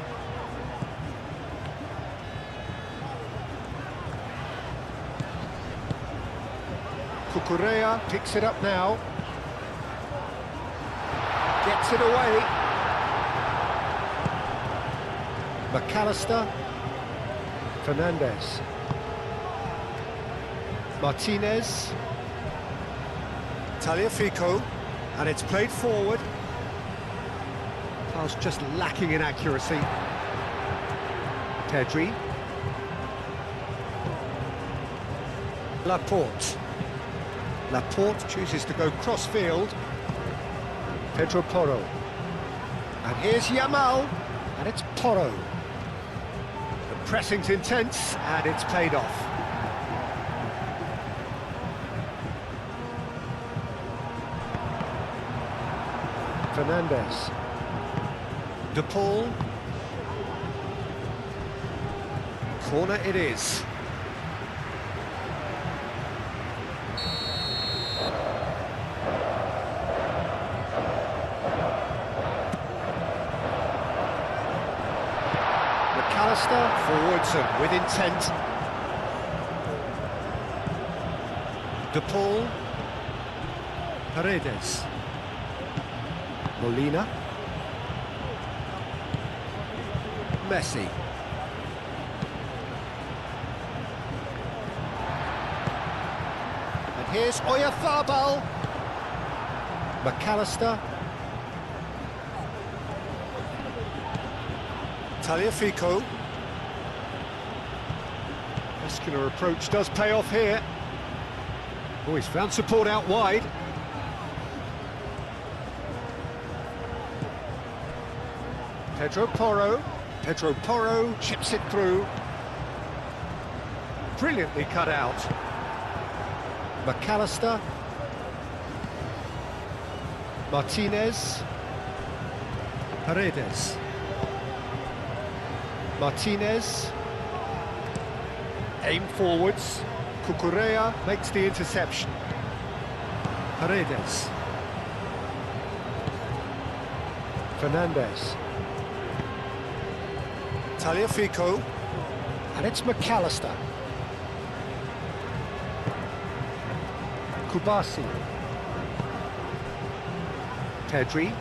Cucurella picks it up now. Gets it away. McAllister. Fernandez. Martinez. Tagliafico. And it's played forward. Pass just lacking in accuracy. Pedri. Laporte. Laporte chooses to go cross-field. Pedro Porro. And here's Yamal. And it's Porro. The pressing's intense, and it's paid off. Fernandez. De Paul. Corner it is. McAllister forwards and with intent. De Paul. Paredes. Molina. Messi. And here's Oyarzabal. McAllister. Tagliafico. Muscular approach does pay off here. Oh, he's found support out wide. Pedro Porro. Pedro Porro chips it through. Brilliantly cut out. McAllister. Martinez. Paredes. Martinez. Aim forwards. Cucurella makes the interception. Paredes. Fernandez. Tagliafico. And it's McAllister. Kubasi. Pedri.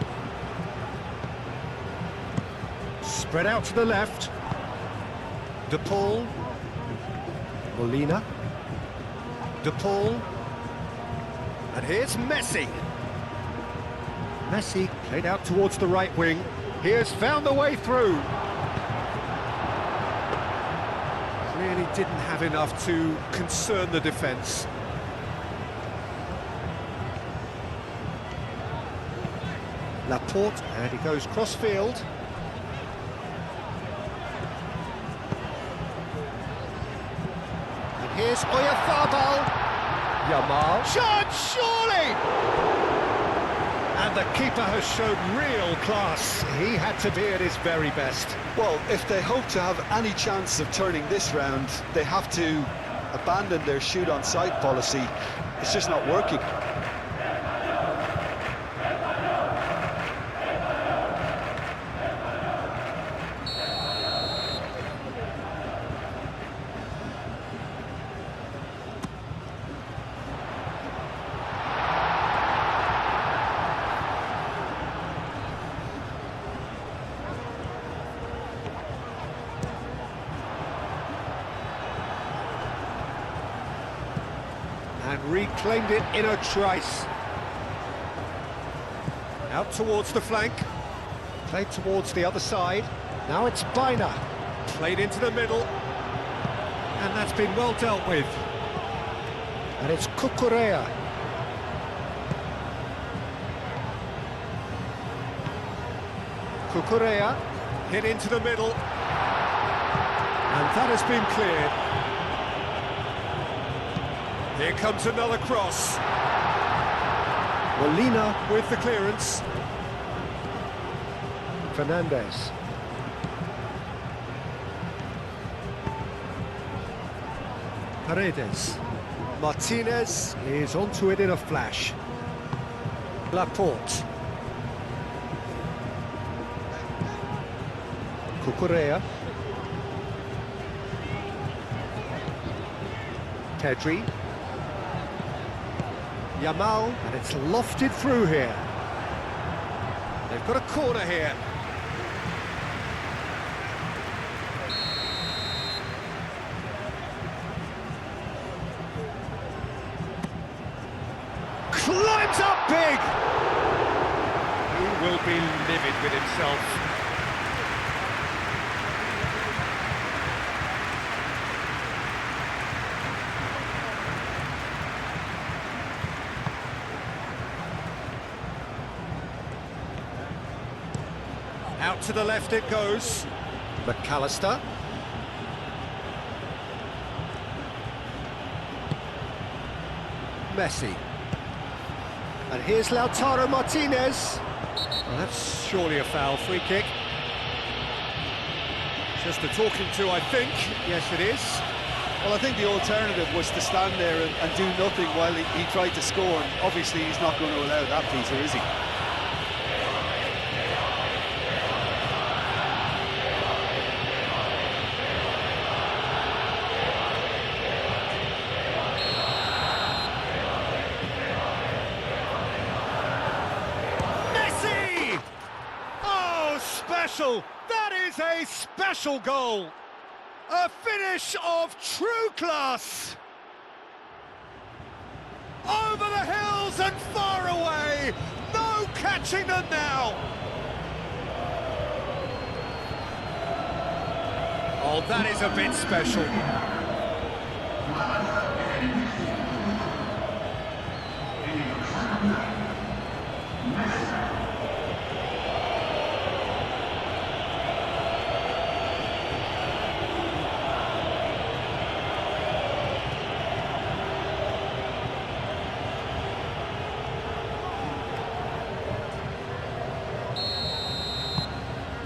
Spread out to the left. De Paul. Molina. De Paul. And here's Messi. Messi played out towards the right wing. He has found the way through. Really didn't have enough to concern the defence. Laporte, and he goes cross-field. And here's Oyarzabal. Yamal. Shot, surely! And the keeper has shown real class. He had to be at his very best. Well, if they hope to have any chance of turning this round, they have to abandon their shoot-on-sight policy. It's just not working. And reclaimed it in a trice. Out towards the flank. Played towards the other side. Now it's Baina. Played into the middle. And that's been well dealt with. And it's Cucurella. Cucurella hit into the middle. And that has been cleared. Here comes another cross. Molina with the clearance. Fernandez. Paredes. Martinez is onto it in a flash. Laporte. Cucurella. Pedri. Yamal, and it's lofted through here. They've got a corner here. Climbs up big! He will be livid with himself. Out to the left it goes. McAllister. Messi. And here's Lautaro Martinez. Well, that's surely a foul. Free kick. Just a talking to, I think. Yes, it is. Well, I think the alternative was to stand there and do nothing while he tried to score. And obviously, he's not going to allow that, Peter, is he? Special! That is a special goal! A finish of true class! Over the hills and far away! No catching them now! Oh, that is a bit special.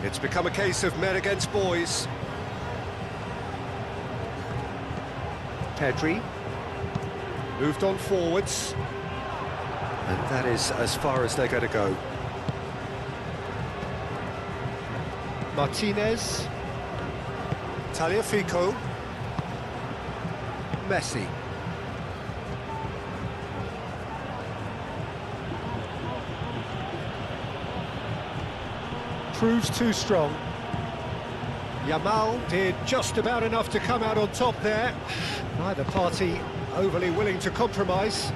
It's become a case of men against boys. Pedri moved on forwards, and that is as far as they're going to go. Martinez, Tagliafico, Messi. Proves too strong. Yamal did just about enough to come out on top there. Neither party overly willing to compromise.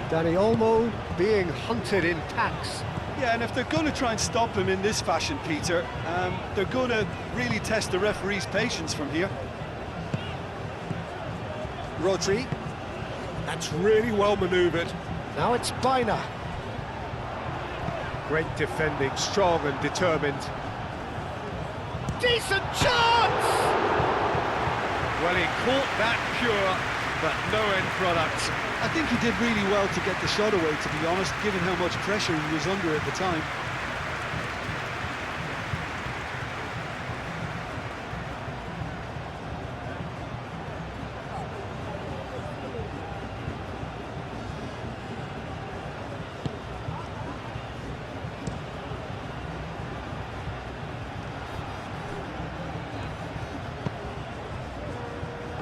Dani Olmo being hunted in packs. Yeah, and if they're going to try and stop him in this fashion, Peter, they're going to really test the referee's patience from here. Rodri. That's really well manoeuvred. Now it's Baina. Great defending, strong and determined. Decent chance! Well, he caught that pure, but no end product. I think he did really well to get the shot away, to be honest, given how much pressure he was under at the time.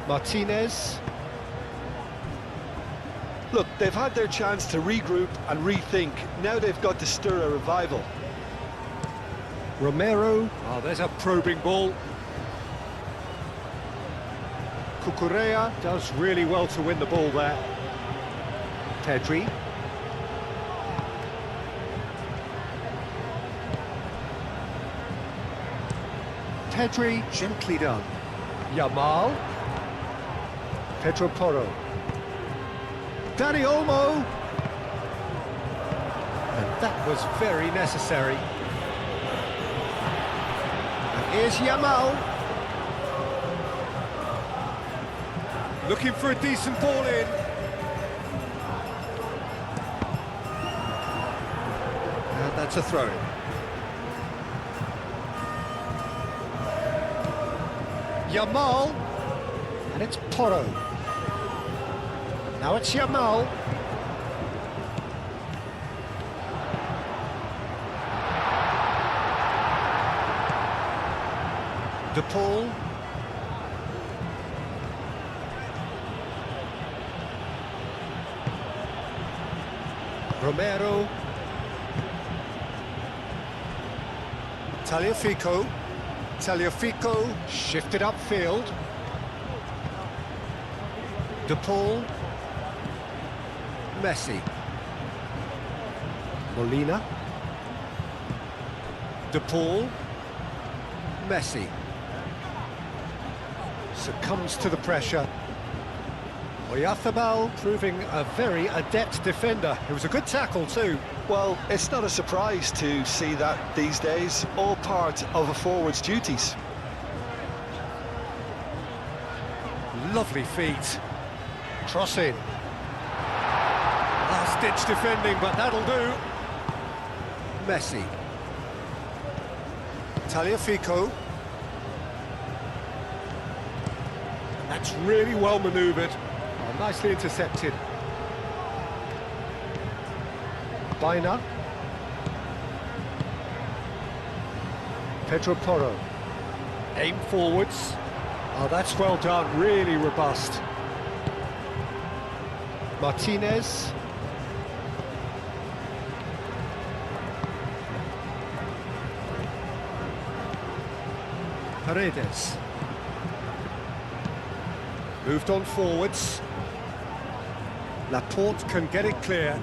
Martinez. Look, they've had their chance to regroup and rethink. Now they've got to stir a revival. Romero. Oh, there's a probing ball. Cucurella does really well to win the ball there. Pedri. Pedri, gently done. Yamal. Pedro Porro. Dani Olmo. And that was very necessary. And here's Yamal. Looking for a decent ball in. And that's a throw-in. Yamal. And it's Porro. Now it's Yamal. De Paul. Romero. Tagliafico. Tagliafico shifted upfield. De Paul. Messi. Molina. De Paul. Messi. Succumbs to the pressure. Oyarzabal proving a very adept defender. It was a good tackle too. Well, it's not a surprise to see that these days, all part of a forward's duties. Lovely feet. Cross in. Last-ditch defending, but that'll do. Messi. Tagliafico. That's really well manoeuvred. Oh, nicely intercepted. Baina. Pedro Porro. Aim forwards. Oh, that's well done, really robust. Martinez. Paredes. Moved on forwards. Laporte can get it clear.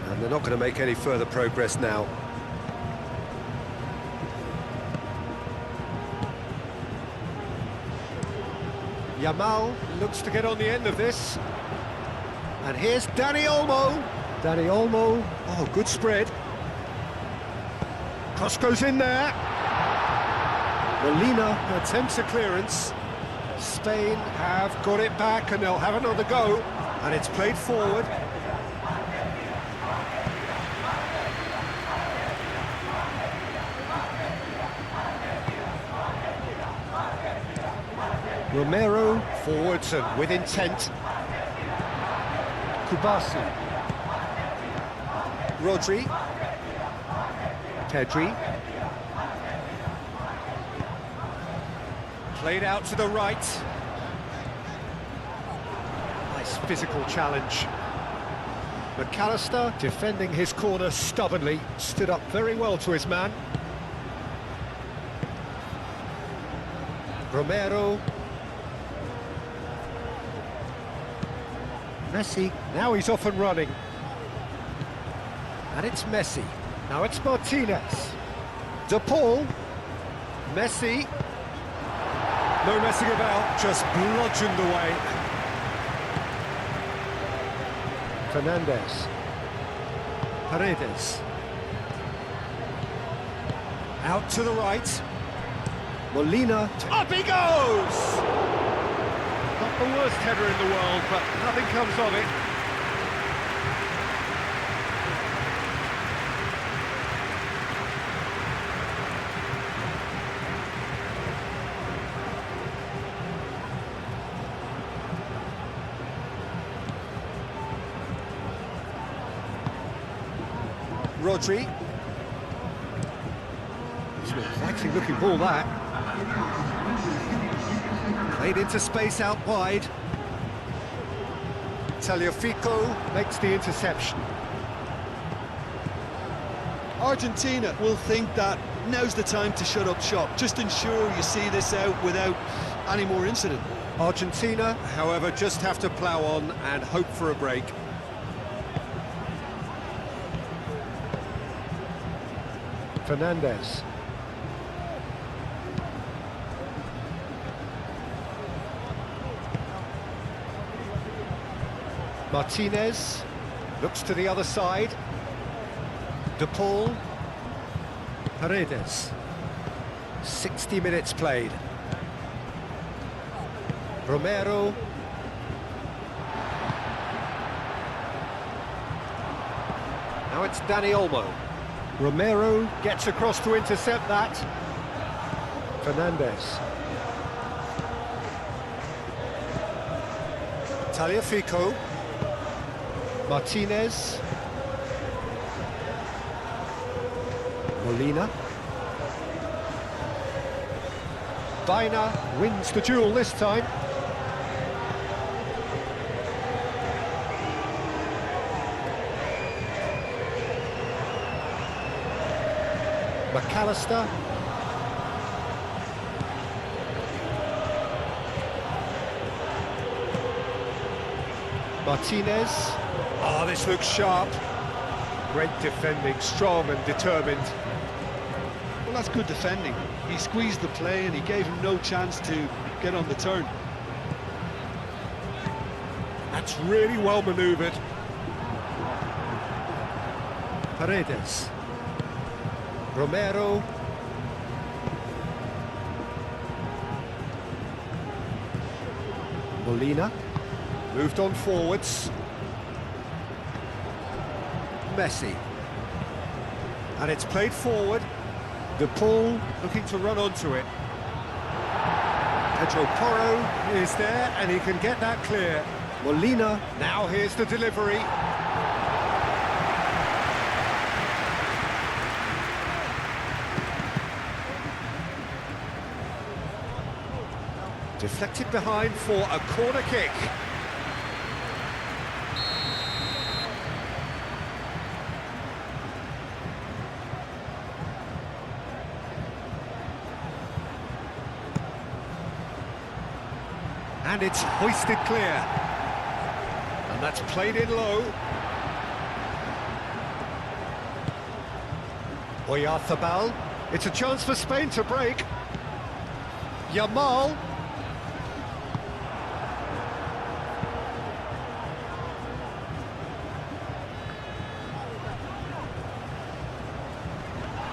And they're not going to make any further progress now. Yamal looks to get on the end of this. And here's Dani Olmo. Dani Olmo, oh, good spread. Cross goes in there. Molina attempts a clearance. Spain have got it back and they'll have another go. And it's played forward. Romero forwards and with intent. Kubasi. Rodri. Pedri. Played out to the right. Nice physical challenge. McAllister defending his corner stubbornly, stood up very well to his man. Romero. Messi, now he's off and running. And it's Messi. Now it's Martinez. De Paul. Messi. No messing about, just bludgeoned away. Fernandez. Paredes. Out to the right. Molina. Up he goes! Not the worst header in the world, but nothing comes of it. Rodri. It's an exciting looking ball, that. Played into space out wide. Tagliafico makes the interception. Argentina will think that now's the time to shut up shop. Just ensure you see this out without any more incident. Argentina, however, just have to plough on and hope for a break. Fernandez. Martinez looks to the other side. De Paul. Paredes. 60 minutes played. Romero. Now it's Dani Olmo. Romero gets across to intercept that. Fernandez. Tagliafico. Martinez. Molina. Baina wins the duel this time. McAllister. Martinez. Oh, this looks sharp. Great defending, strong and determined. Well, that's good defending. He squeezed the play and he gave him no chance to get on the turn. That's really well manoeuvred. Paredes. Romero. Molina. Moved on forwards. Messi. And it's played forward. De Paul looking to run onto it. Pedro Porro is there and he can get that clear. Molina. Now here's the delivery. Deflected behind for a corner kick. And it's hoisted clear. And that's played in low. Oyarzabal. It's a chance for Spain to break. Yamal.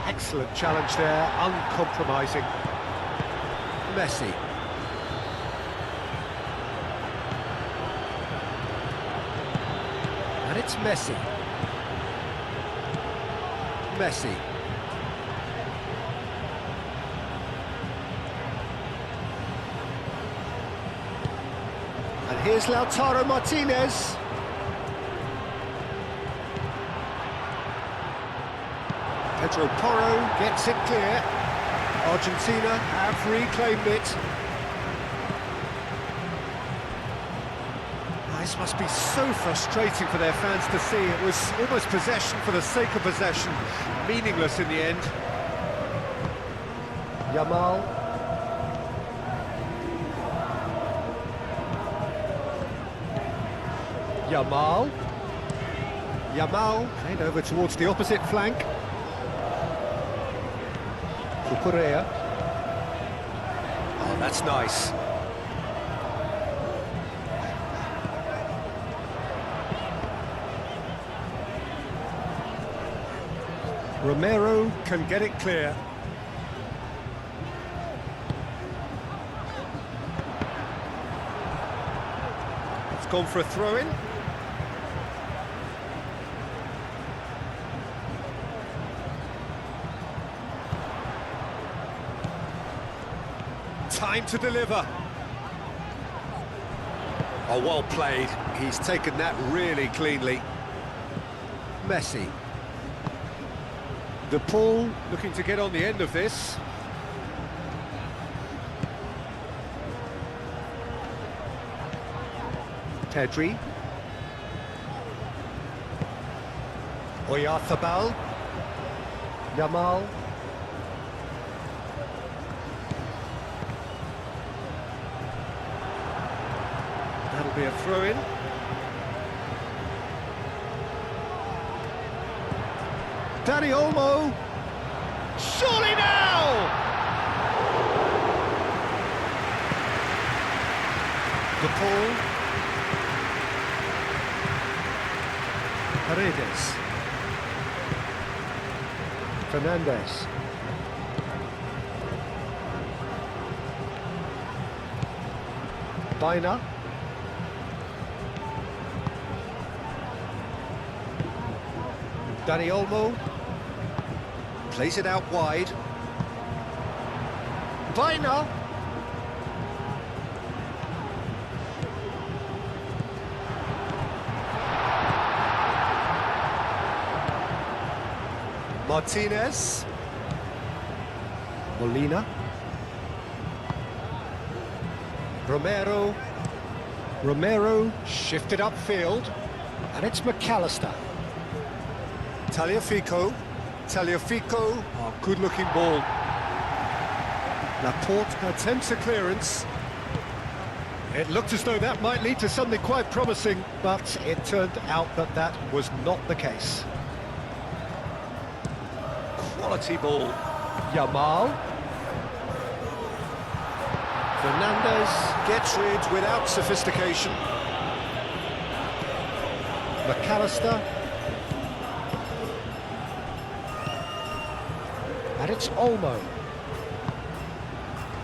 Excellent challenge there, uncompromising. Messi. And it's Messi. Messi. And here's Lautaro Martinez. Pedro Porro gets it clear. Argentina have reclaimed it. This must be so frustrating for their fans to see. It was almost possession for the sake of possession. Meaningless in the end. Yamal. Yamal. Yamal played over towards the opposite flank. Correa. Oh, that's nice. Romero can get it clear. It's gone for a throw-in. Time to deliver. Oh, well played. He's taken that really cleanly. Messi. De Paul looking to get on the end of this. Pedri. Oyarzabal. Yamal. That'll be a throw-in. Dani Olmo. Surely now! De Paul. Paredes. Fernandez. Baina. Dani Olmo plays it out wide. Baina. Martinez. Molina. Romero. Romero shifted upfield, and it's McAllister. Tagliafico. Tagliafico. Oh, good-looking ball. Laporte attempts a clearance. It looked as though that might lead to something quite promising, but it turned out that that was not the case. Quality ball. Yamal. Fernandez gets rid without sophistication. McAllister. And it's Olmo.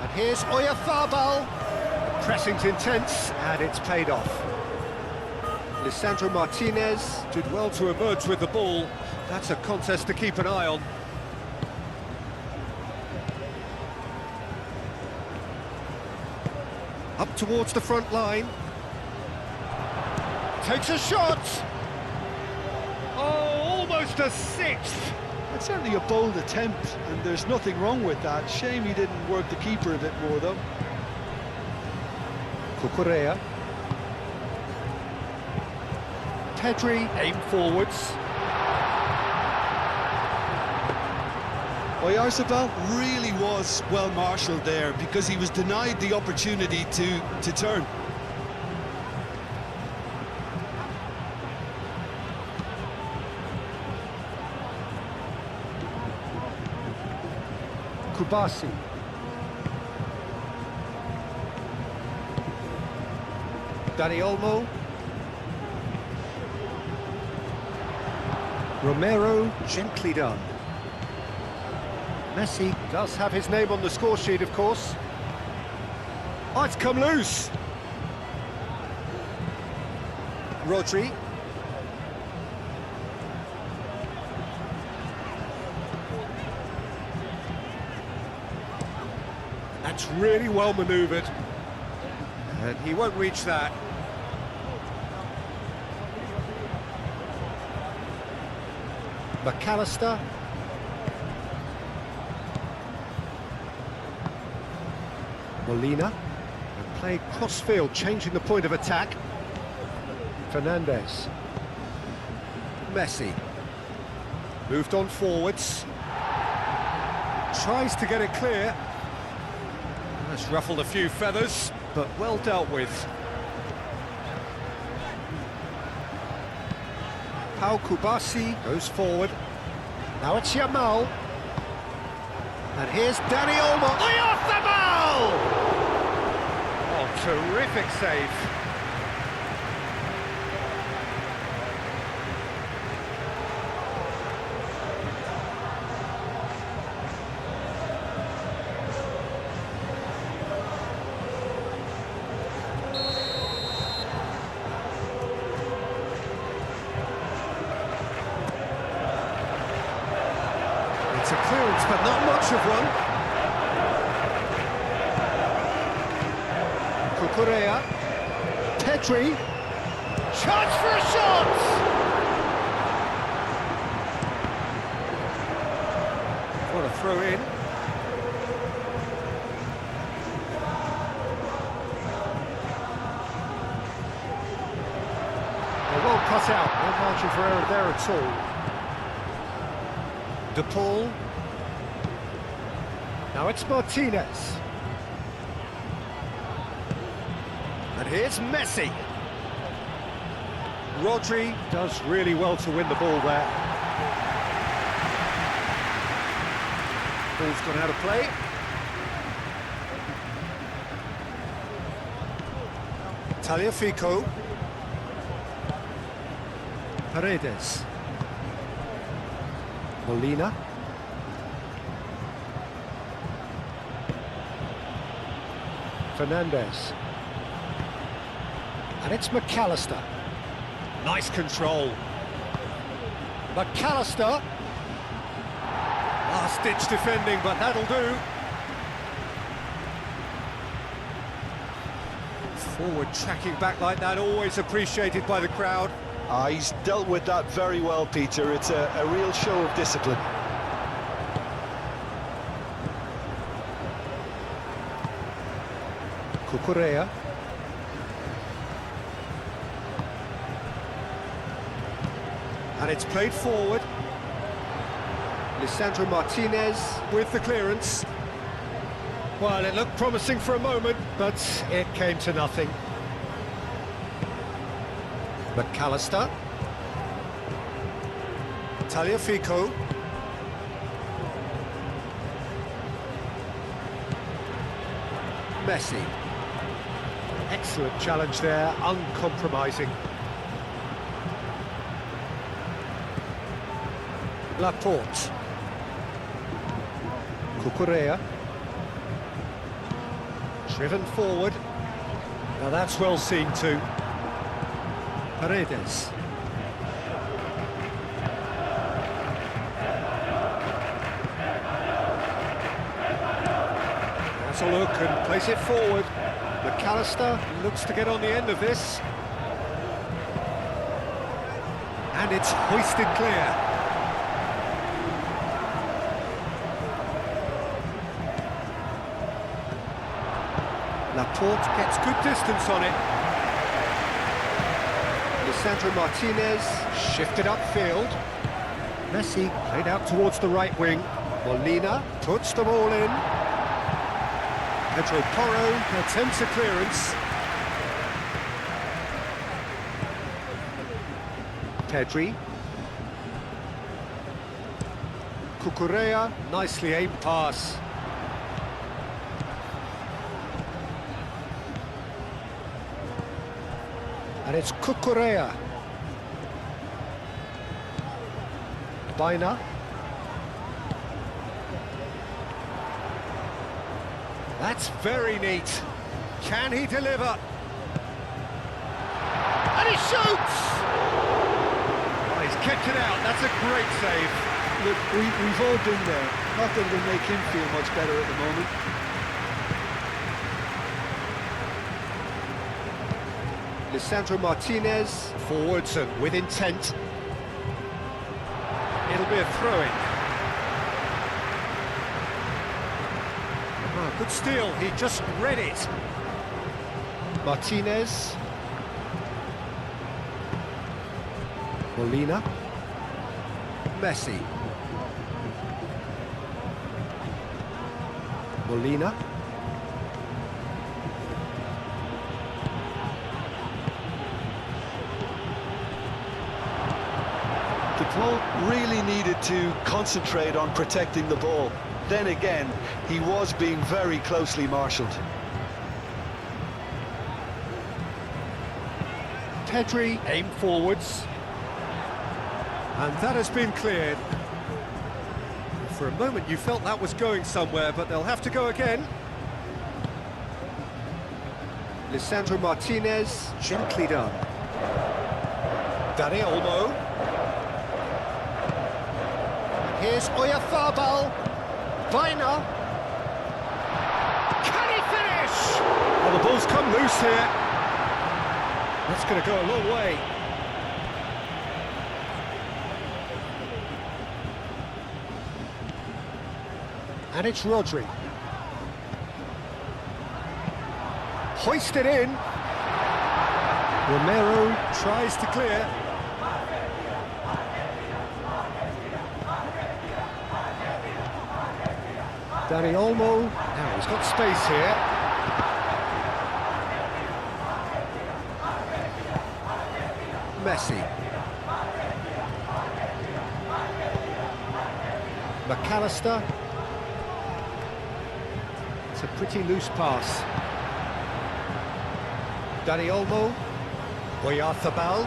And here's Oyarzabal. Pressing's intense, and it's paid off. Lisandro Martinez did well to emerge with the ball. That's a contest to keep an eye on. Up towards the front line. Takes a shot! Oh, almost a sixth! It's certainly a bold attempt, and there's nothing wrong with that. Shame he didn't work the keeper a bit more, though. Cucurella. Pedri aim forwards. Oyarzabal really was well marshalled there because he was denied the opportunity to turn. Kubasi. Dani Olmo. Romero, gently done. Messi does have his name on the score sheet, of course. Oh, it's come loose. Rodri. That's really well manoeuvred. And he won't reach that. McAllister. Molina. And played cross-field, changing the point of attack. Fernandez. Messi. Moved on forwards. Tries to get it clear. That's ruffled a few feathers, but well dealt with. Pau Kubasi goes forward. Now it's Yamal. And here's Dani Olmo. Oyarzabal! Oh, terrific save. It's a clearance, but not much of one. Cucurella. Pedri. Chance for a shot! What a throw in. They're well cut out, no margin for error there at all. De Paul. Now it's Martinez. And here's Messi. Rodri does really well to win the ball there. Ball's gone out of play. Tagliafico. Paredes. Molina. Fernandez. And it's McAllister. Nice control. McAllister. Last-ditch defending, but that'll do. Forward tracking back like that, always appreciated by the crowd. He's dealt with that very well, Peter. It's a real show of discipline. Cucurella. And it's played forward. Lisandro Martinez with the clearance. Well, it looked promising for a moment, but it came to nothing. McAllister. Tagliafico. Messi. Excellent challenge there, uncompromising. Laporte. Cucurella. Driven forward. Now that's well seen too. Paredes. That's a look and place it forward. McAllister looks to get on the end of this. And it's hoisted clear. Laporte gets good distance on it. Lisandro Martinez shifted upfield. Messi played out towards the right wing. Molina puts the ball in. Pedro Porro attempts a clearance. Pedri. Cucurella, nicely aimed pass. And it's Cucurella. Baina. That's very neat. Can he deliver? And he shoots! Oh, he's kept it out. That's a great save. Look, we've all been there. Not that it'll make him feel much better at the moment. Lisandro Martinez, forwards and with intent. It'll be a throw-in. Oh, good steal, he just read it. Martinez. Molina. Messi. Molina. The ball really needed to concentrate on protecting the ball. Then again, he was being very closely marshalled. Pedri aim forwards. And that has been cleared. For a moment you felt that was going somewhere, but they'll have to go again. Lisandro Martinez, gently done. Dani Olmo. Here's Oyarzabal. Baina. Can he finish? Oh, the ball's come loose here. That's going to go a long way. And it's Rodri. Hoisted in. Romero tries to clear. Dani Olmo. Now he's got space here. Messi. McAllister. It's a pretty loose pass. Dani Olmo. Oyarzabal.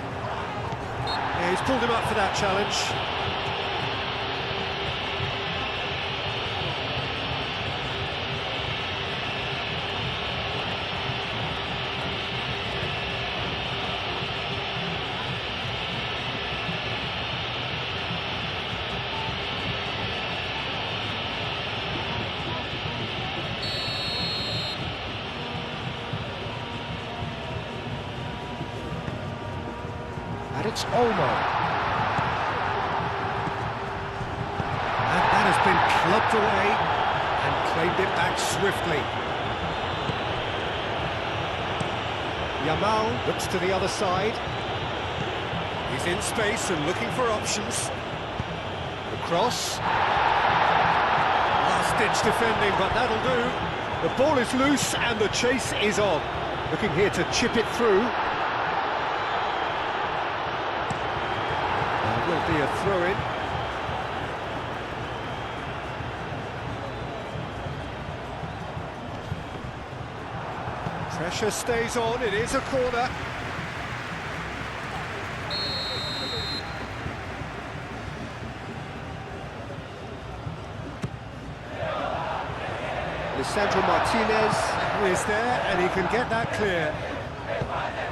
Yeah, he's pulled him up for that challenge. And it's Olmo. And that has been clubbed away and claimed it back swiftly. Yamal looks to the other side. He's in space and looking for options. The cross. Last-ditch defending, but that'll do. The ball is loose and the chase is on. Looking here to chip it through. There will be a throw-in. Pressure stays on, it is a corner. Lisandro Martinez is there, and he can get that clear.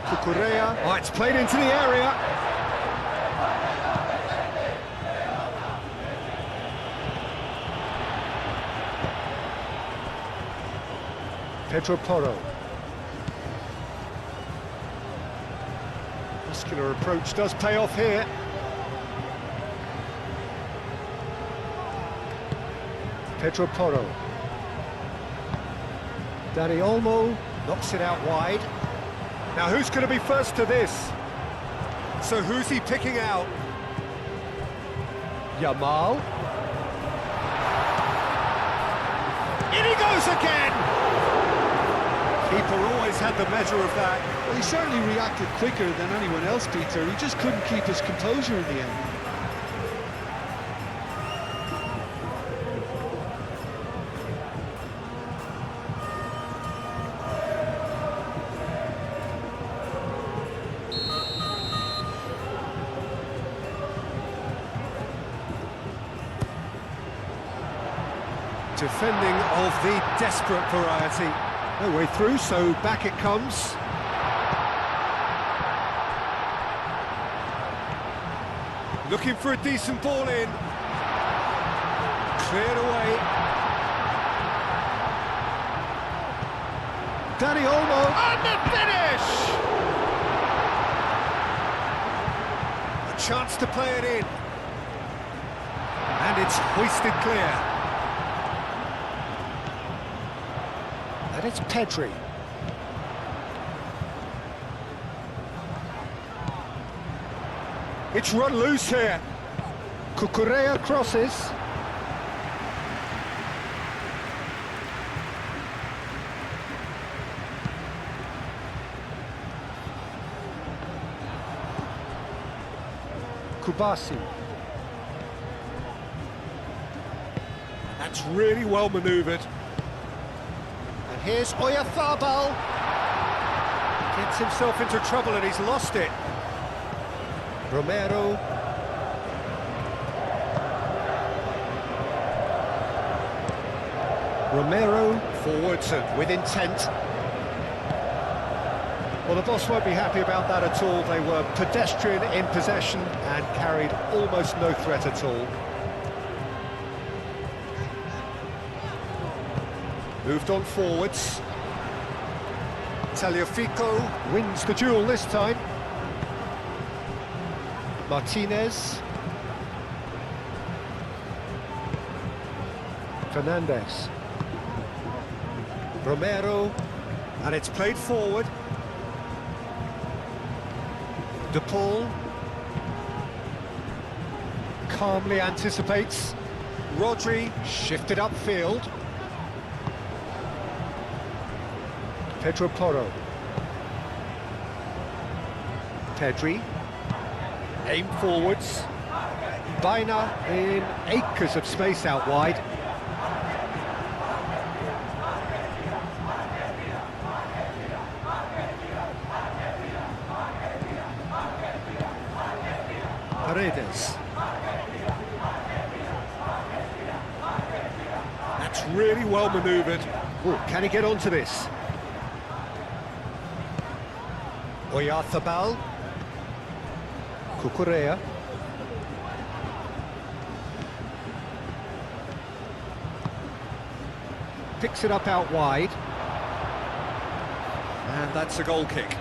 Cucurella, oh, it's played into the area. Pedro Porro. Muscular approach does pay off here. Pedro Porro. Dani Olmo knocks it out wide. Now who's going to be first to this? So who's he picking out? Yamal. In he goes again! Keeper always had the measure of that. Well, he certainly reacted quicker than anyone else, Peter. He just couldn't keep his composure in the end. Defending of the desperate variety. No way through, so back it comes. Looking for a decent ball in. Cleared away. Dani Olmo, and the finish! A chance to play it in. And it's hoisted clear. And it's Pedri. It's run loose here. Cucurella crosses. Kubasi. That's really well manoeuvred. And here's Oyarzabal. Gets himself into trouble and he's lost it. Romero. Romero forwards and with intent. Well, the boss won't be happy about that at all. They were pedestrian in possession and carried almost no threat at all. Moved on forwards. Tagliafico wins the duel this time. Martinez. Fernandez. Romero. And it's played forward. De Paul. Calmly anticipates. Rodri shifted upfield. Pedro Porro. Pedri. Aim forwards. Baina in acres of space out wide. Paredes. That's really well manoeuvred. Ooh, can he get onto this? Oyarzabal. Cucurella. Picks it up out wide. And that's a goal kick.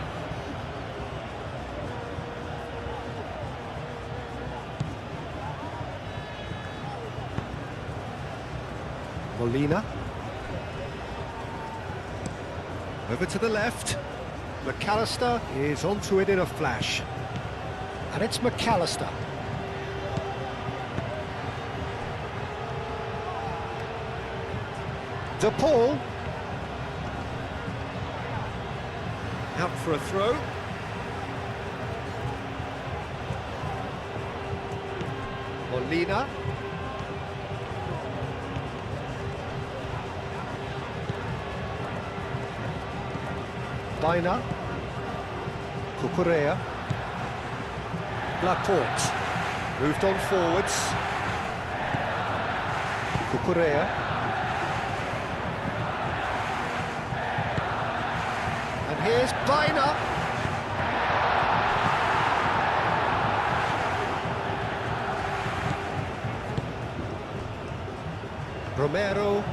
Molina. Over to the left. McAllister is onto it in a flash. And it's McAllister. De Paul. Out for a throw. Molina. Baina. Cucurella. Laporte. Moved on forwards. Cucurella. And here's Baina. Romero.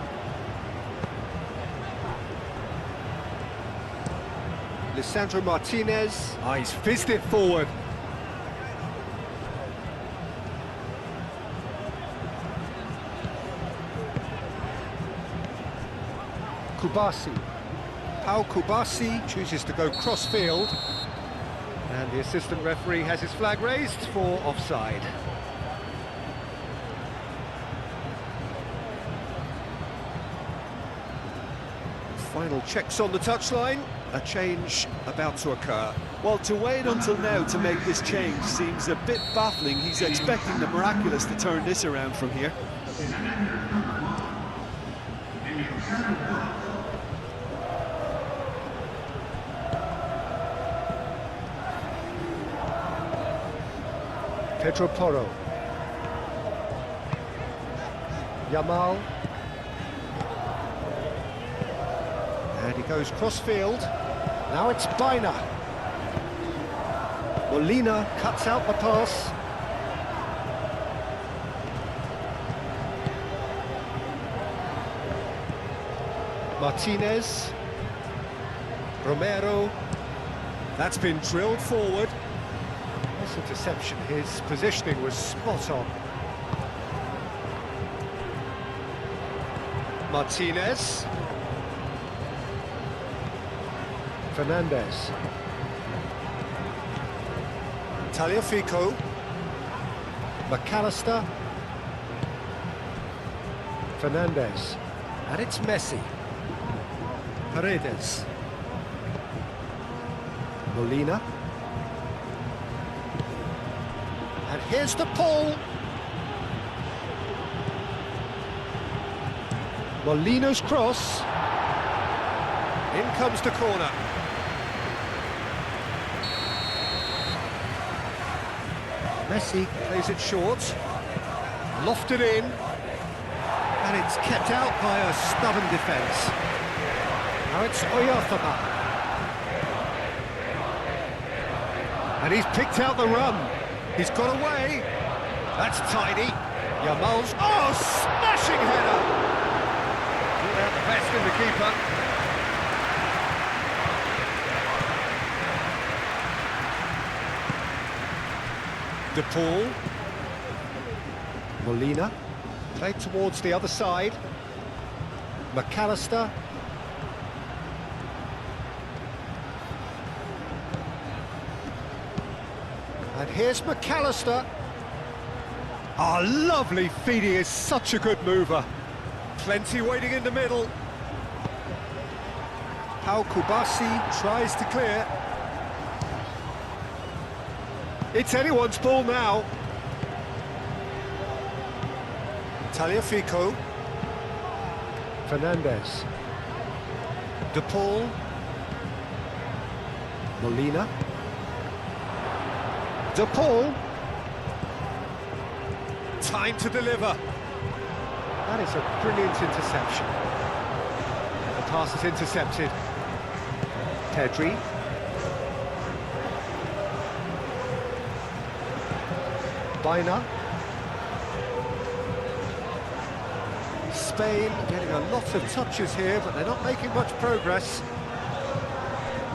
Lisandro Martinez. Ah, he's fizzed it forward. Kubasi. Pau Kubasi chooses to go cross-field. And the assistant referee has his flag raised for offside. Final checks on the touchline. A change about to occur. Well, to wait until now to make this change seems a bit baffling. He's expecting the miraculous to turn this around from here. Pedro Porro. Yamal. And he goes cross-field. Now it's Baina. Molina cuts out the pass. Martinez. Romero. That's been drilled forward. Nice interception. His positioning was spot on. Martinez. Fernandez. Tagliafico. McAllister. Fernandez. And it's Messi. Paredes. Molina. And here's the Paul. Molina's cross. In comes the corner. Messi plays it short, lofted in, and it's kept out by a stubborn defence. Now it's Oyarzabal. And he's picked out the run. He's got away. That's tidy. Yamal's... Oh, smashing header! Brought out the best in the keeper. De Paul. Molina. Played towards the other side. McAllister. And here's McAllister. Ah, lovely feed. He is such a good mover. Plenty waiting in the middle. Pau Kubasi tries to clear. It's anyone's ball now. Tagliafico. Fernandez. De Paul. Molina. De Paul. Time to deliver. That is a brilliant interception. The pass is intercepted. Pedri. Baina. Spain getting a lot of touches here, but they're not making much progress.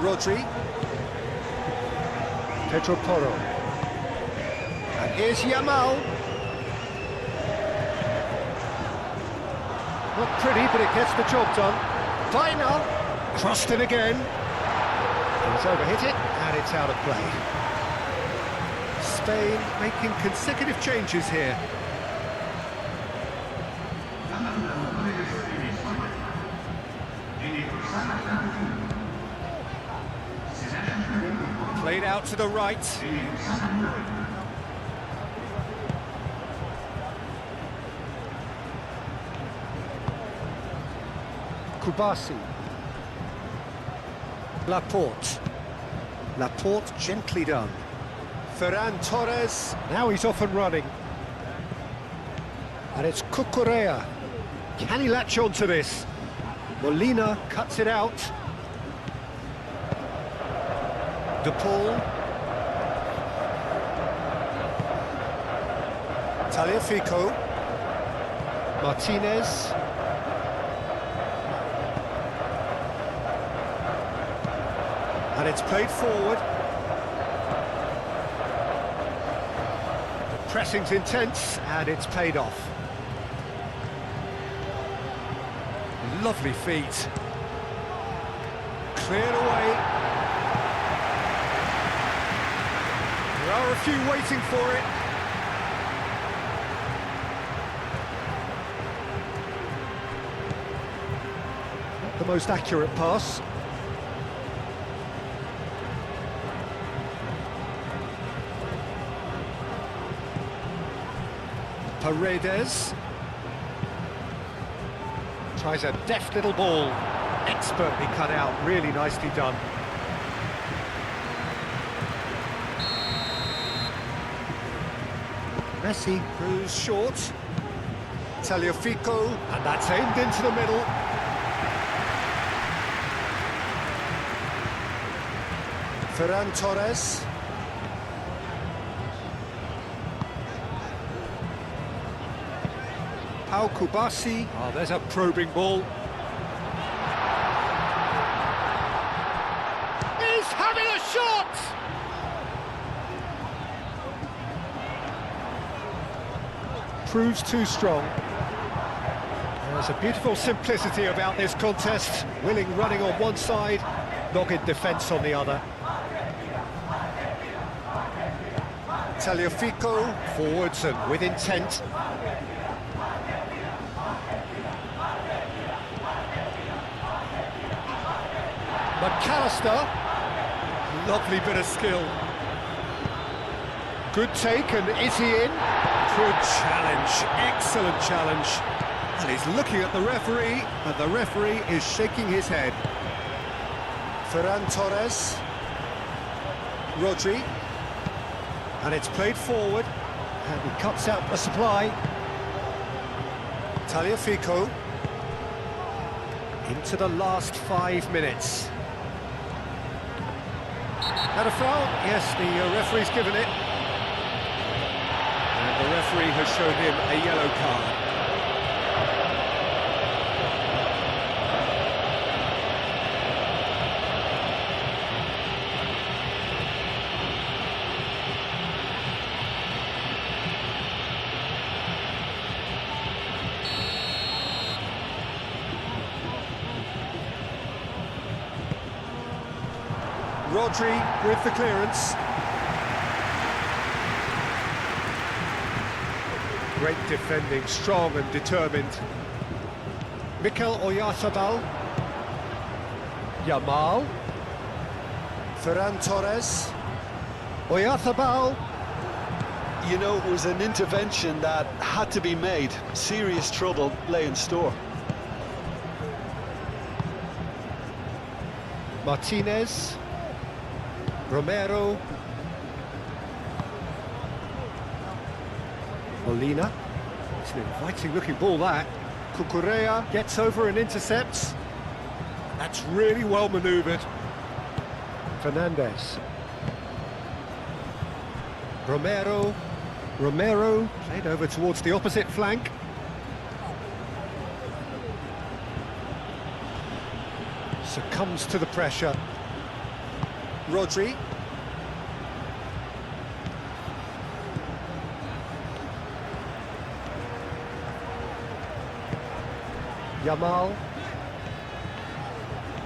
Rodri. Pedro Porro. And here's Yamal. Not pretty, but it gets the job done. Baina. Crossed in again. And He's overhit it, and it's out of play. Spain making consecutive changes here. Played out to the right. Kubasi. Laporte. Laporte gently done. Ferran Torres. Now he's off and running. And it's Cucurella. Can he latch on to this? Molina cuts it out. De Paul. Tagliafico. Martinez. And it's played forward. The pressing's intense, and it's paid off. Lovely feet. Cleared away. There are a few waiting for it. Not the most accurate pass. Paredes. Tries a deft little ball. Expertly cut out, really nicely done. Messi goes short. Tagliafico, and that's aimed into the middle. Ferran Torres. Pau Kubasi. Oh, there's a probing ball. He's having a shot! Proves too strong. There's a beautiful simplicity about this contest. Willing running on one side, dogged defence on the other. Tagliafico, forwards and with intent. McAllister, lovely bit of skill. Good take, and is he in? Good challenge, excellent challenge. And he's looking at the referee, and the referee is shaking his head. Ferran Torres. Rodri. And it's played forward, and he cuts out the supply. Tagliafico. Into the last 5 minutes. Had a foul? Yes, the referee's given it. And the referee has shown him a yellow card. Rodri with the clearance. Great defending, strong and determined. Mikel Oyarzabal. Yamal. Ferran Torres. Oyarzabal. You know, it was an intervention that had to be made. Serious trouble lay in store. Martinez. Romero. Molina. It's an inviting looking ball, that. Cucurella gets over and intercepts. That's really well manoeuvred. Fernandez. Romero. Romero played over towards the opposite flank. Succumbs to the pressure. Rodri. Yamal.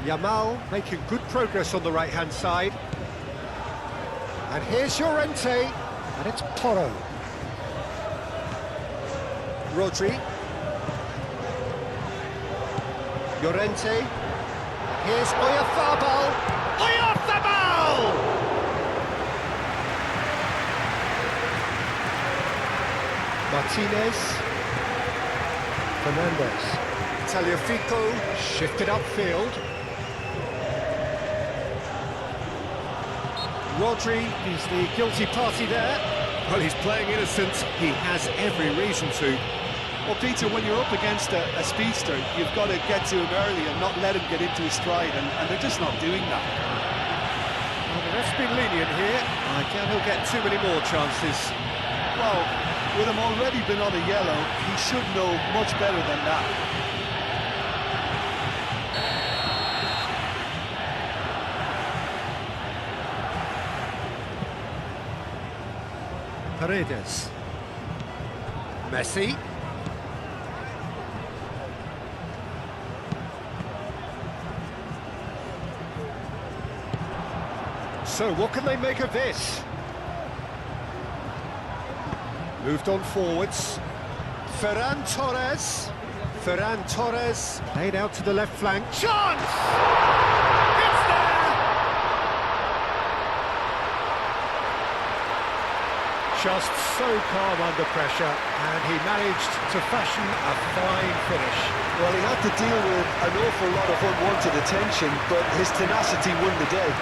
Yamal making good progress on the right-hand side. And here's Llorente, and it's Porro. Rodri. Llorente. Here's Oyarzabal. Oyarzabal! Martinez. Fernandez. Tagliafico shifted upfield. Rodri is the guilty party there. Well, he's playing innocent. He has every reason to. Well, Peter, when you're up against a speedster, you've got to get to him early and not let him get into his stride, and they're just not doing that. Well, the ref's been lenient here. I doubt he'll get too many more chances. Well, with him already been on a yellow, he should know much better than that. Paredes. Messi. So, what can they make of this? Moved on forwards. Ferran Torres. Ferran Torres played out to the left flank. Chance! It's there! Just so calm under pressure, and he managed to fashion a fine finish. Well, he had to deal with an awful lot of unwanted attention, but his tenacity won the day.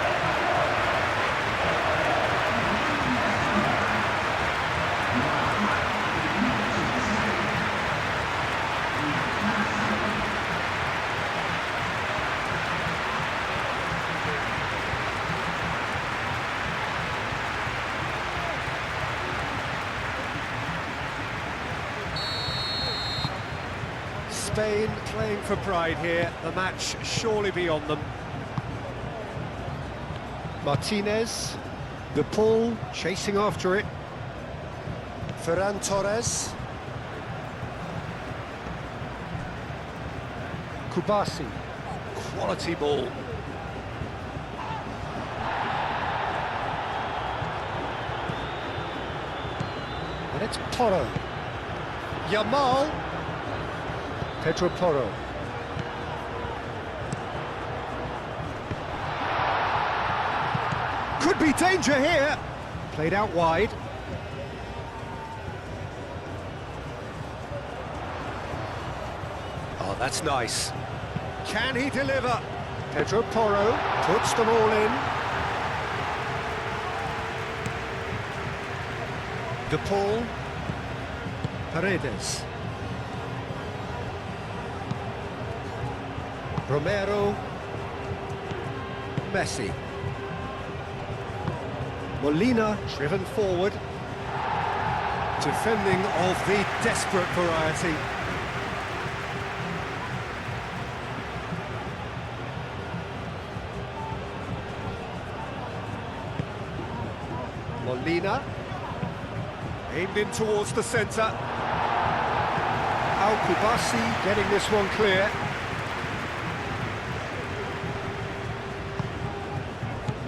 Spain playing for pride here, the match surely beyond them. Martinez, De Paul chasing after it. Ferran Torres. Kubasi, quality ball. And it's Porro. Yamal. Pedro Porro. Could be danger here. Played out wide. Oh, that's nice. Can he deliver? Pedro Porro puts them all in. De Paul. Paredes. Romero. Messi. Molina driven forward. Defending of the desperate variety. Molina. Aimed in towards the centre. Kubasi getting this one clear.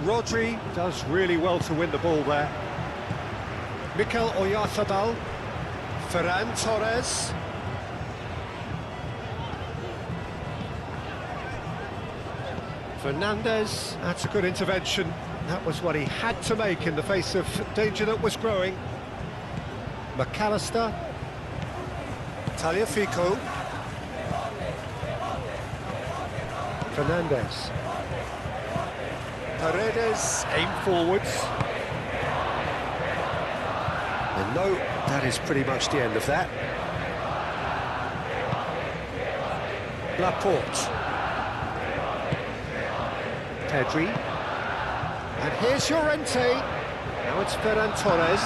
Rodri does really well to win the ball there. Mikel Oyarzabal. Ferran Torres. Fernandez. That's a good intervention. That was what he had to make in the face of danger that was growing. McAllister. Tagliafico. Fernandez. Paredes, aim forwards. And no, that is pretty much the end of that. Laporte. Pedri. And here's Llorente. Now it's Ferran Torres.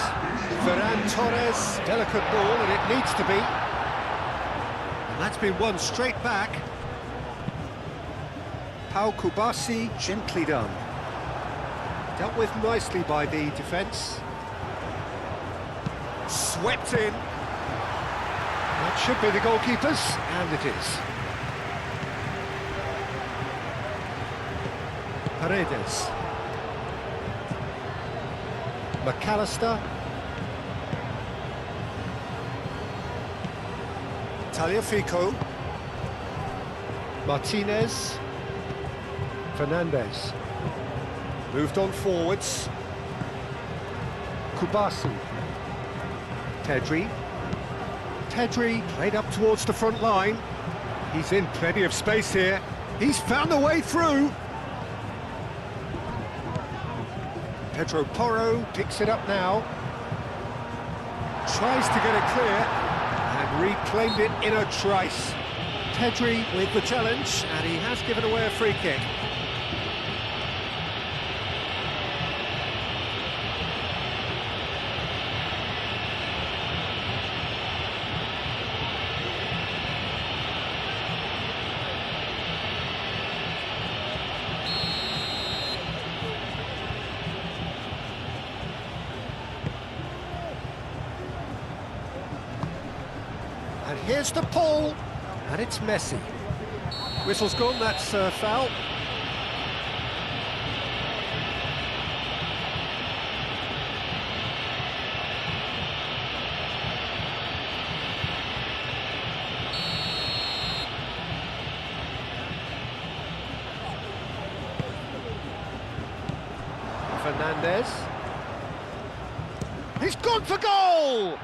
Ferran Torres, delicate ball, and it needs to be. And that's been won straight back. Pau Kubasi, gently done. Dealt with nicely by the defence. Swept in. That should be the goalkeepers, and it is. Paredes. McAllister. Tagliafico. Martinez. Fernandez. Moved on forwards. Kubasi. Tedri. Tedri played up towards the front line. He's in plenty of space here. He's found a way through. Pedro Porro picks it up now. Tries to get it clear and reclaimed it in a trice. Pedri with the challenge, and he has given away a free kick. And here's the pull, and it's Messi. Whistle's gone, that's foul. Fernandez. He's gone for goal!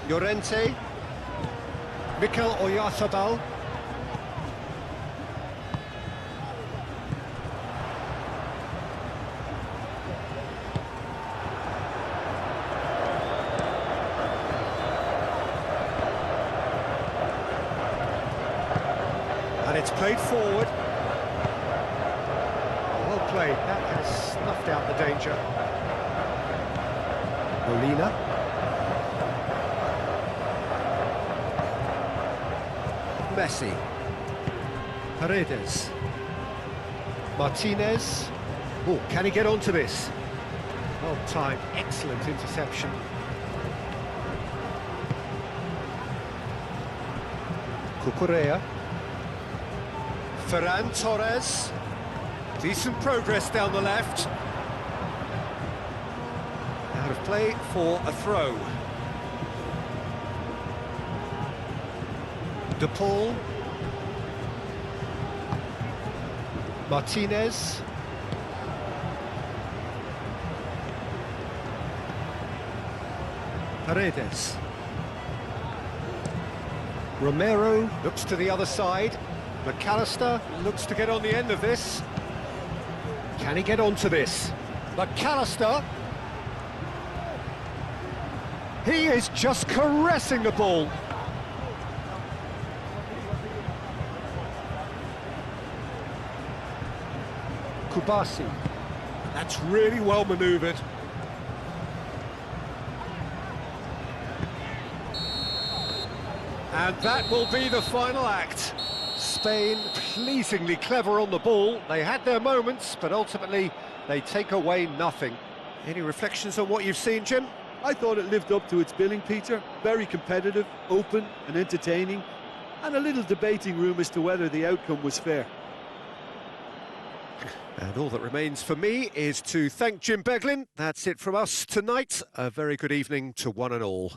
Llorente, Mikel Oyarzabal, and it's played forward. Well played, that has snuffed out the danger. Molina. Messi, Paredes, Martinez. Oh, can he get onto this? Well timed, excellent interception. Cucurella, Ferran Torres. Decent progress down the left. Out of play for a throw. De Paul, Martinez, Paredes, Romero looks to the other side, McAllister looks to get on the end of this. Can he get onto this? McAllister, he is just caressing the ball. Kubasi. That's really well manoeuvred. And that will be the final act. Spain pleasingly clever on the ball. They had their moments, but ultimately they take away nothing. Any reflections on what you've seen, Jim? I thought it lived up to its billing, Peter. Very competitive, open and entertaining, and a little debating room as to whether the outcome was fair. And all that remains for me is to thank Jim Beglin. That's it from us tonight. A very good evening to one and all.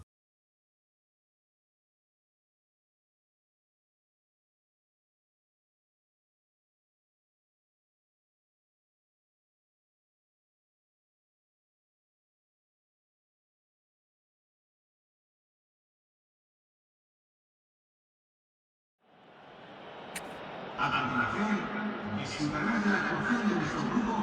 A continuación, disfrutarás de la actuación de nuestro grupo.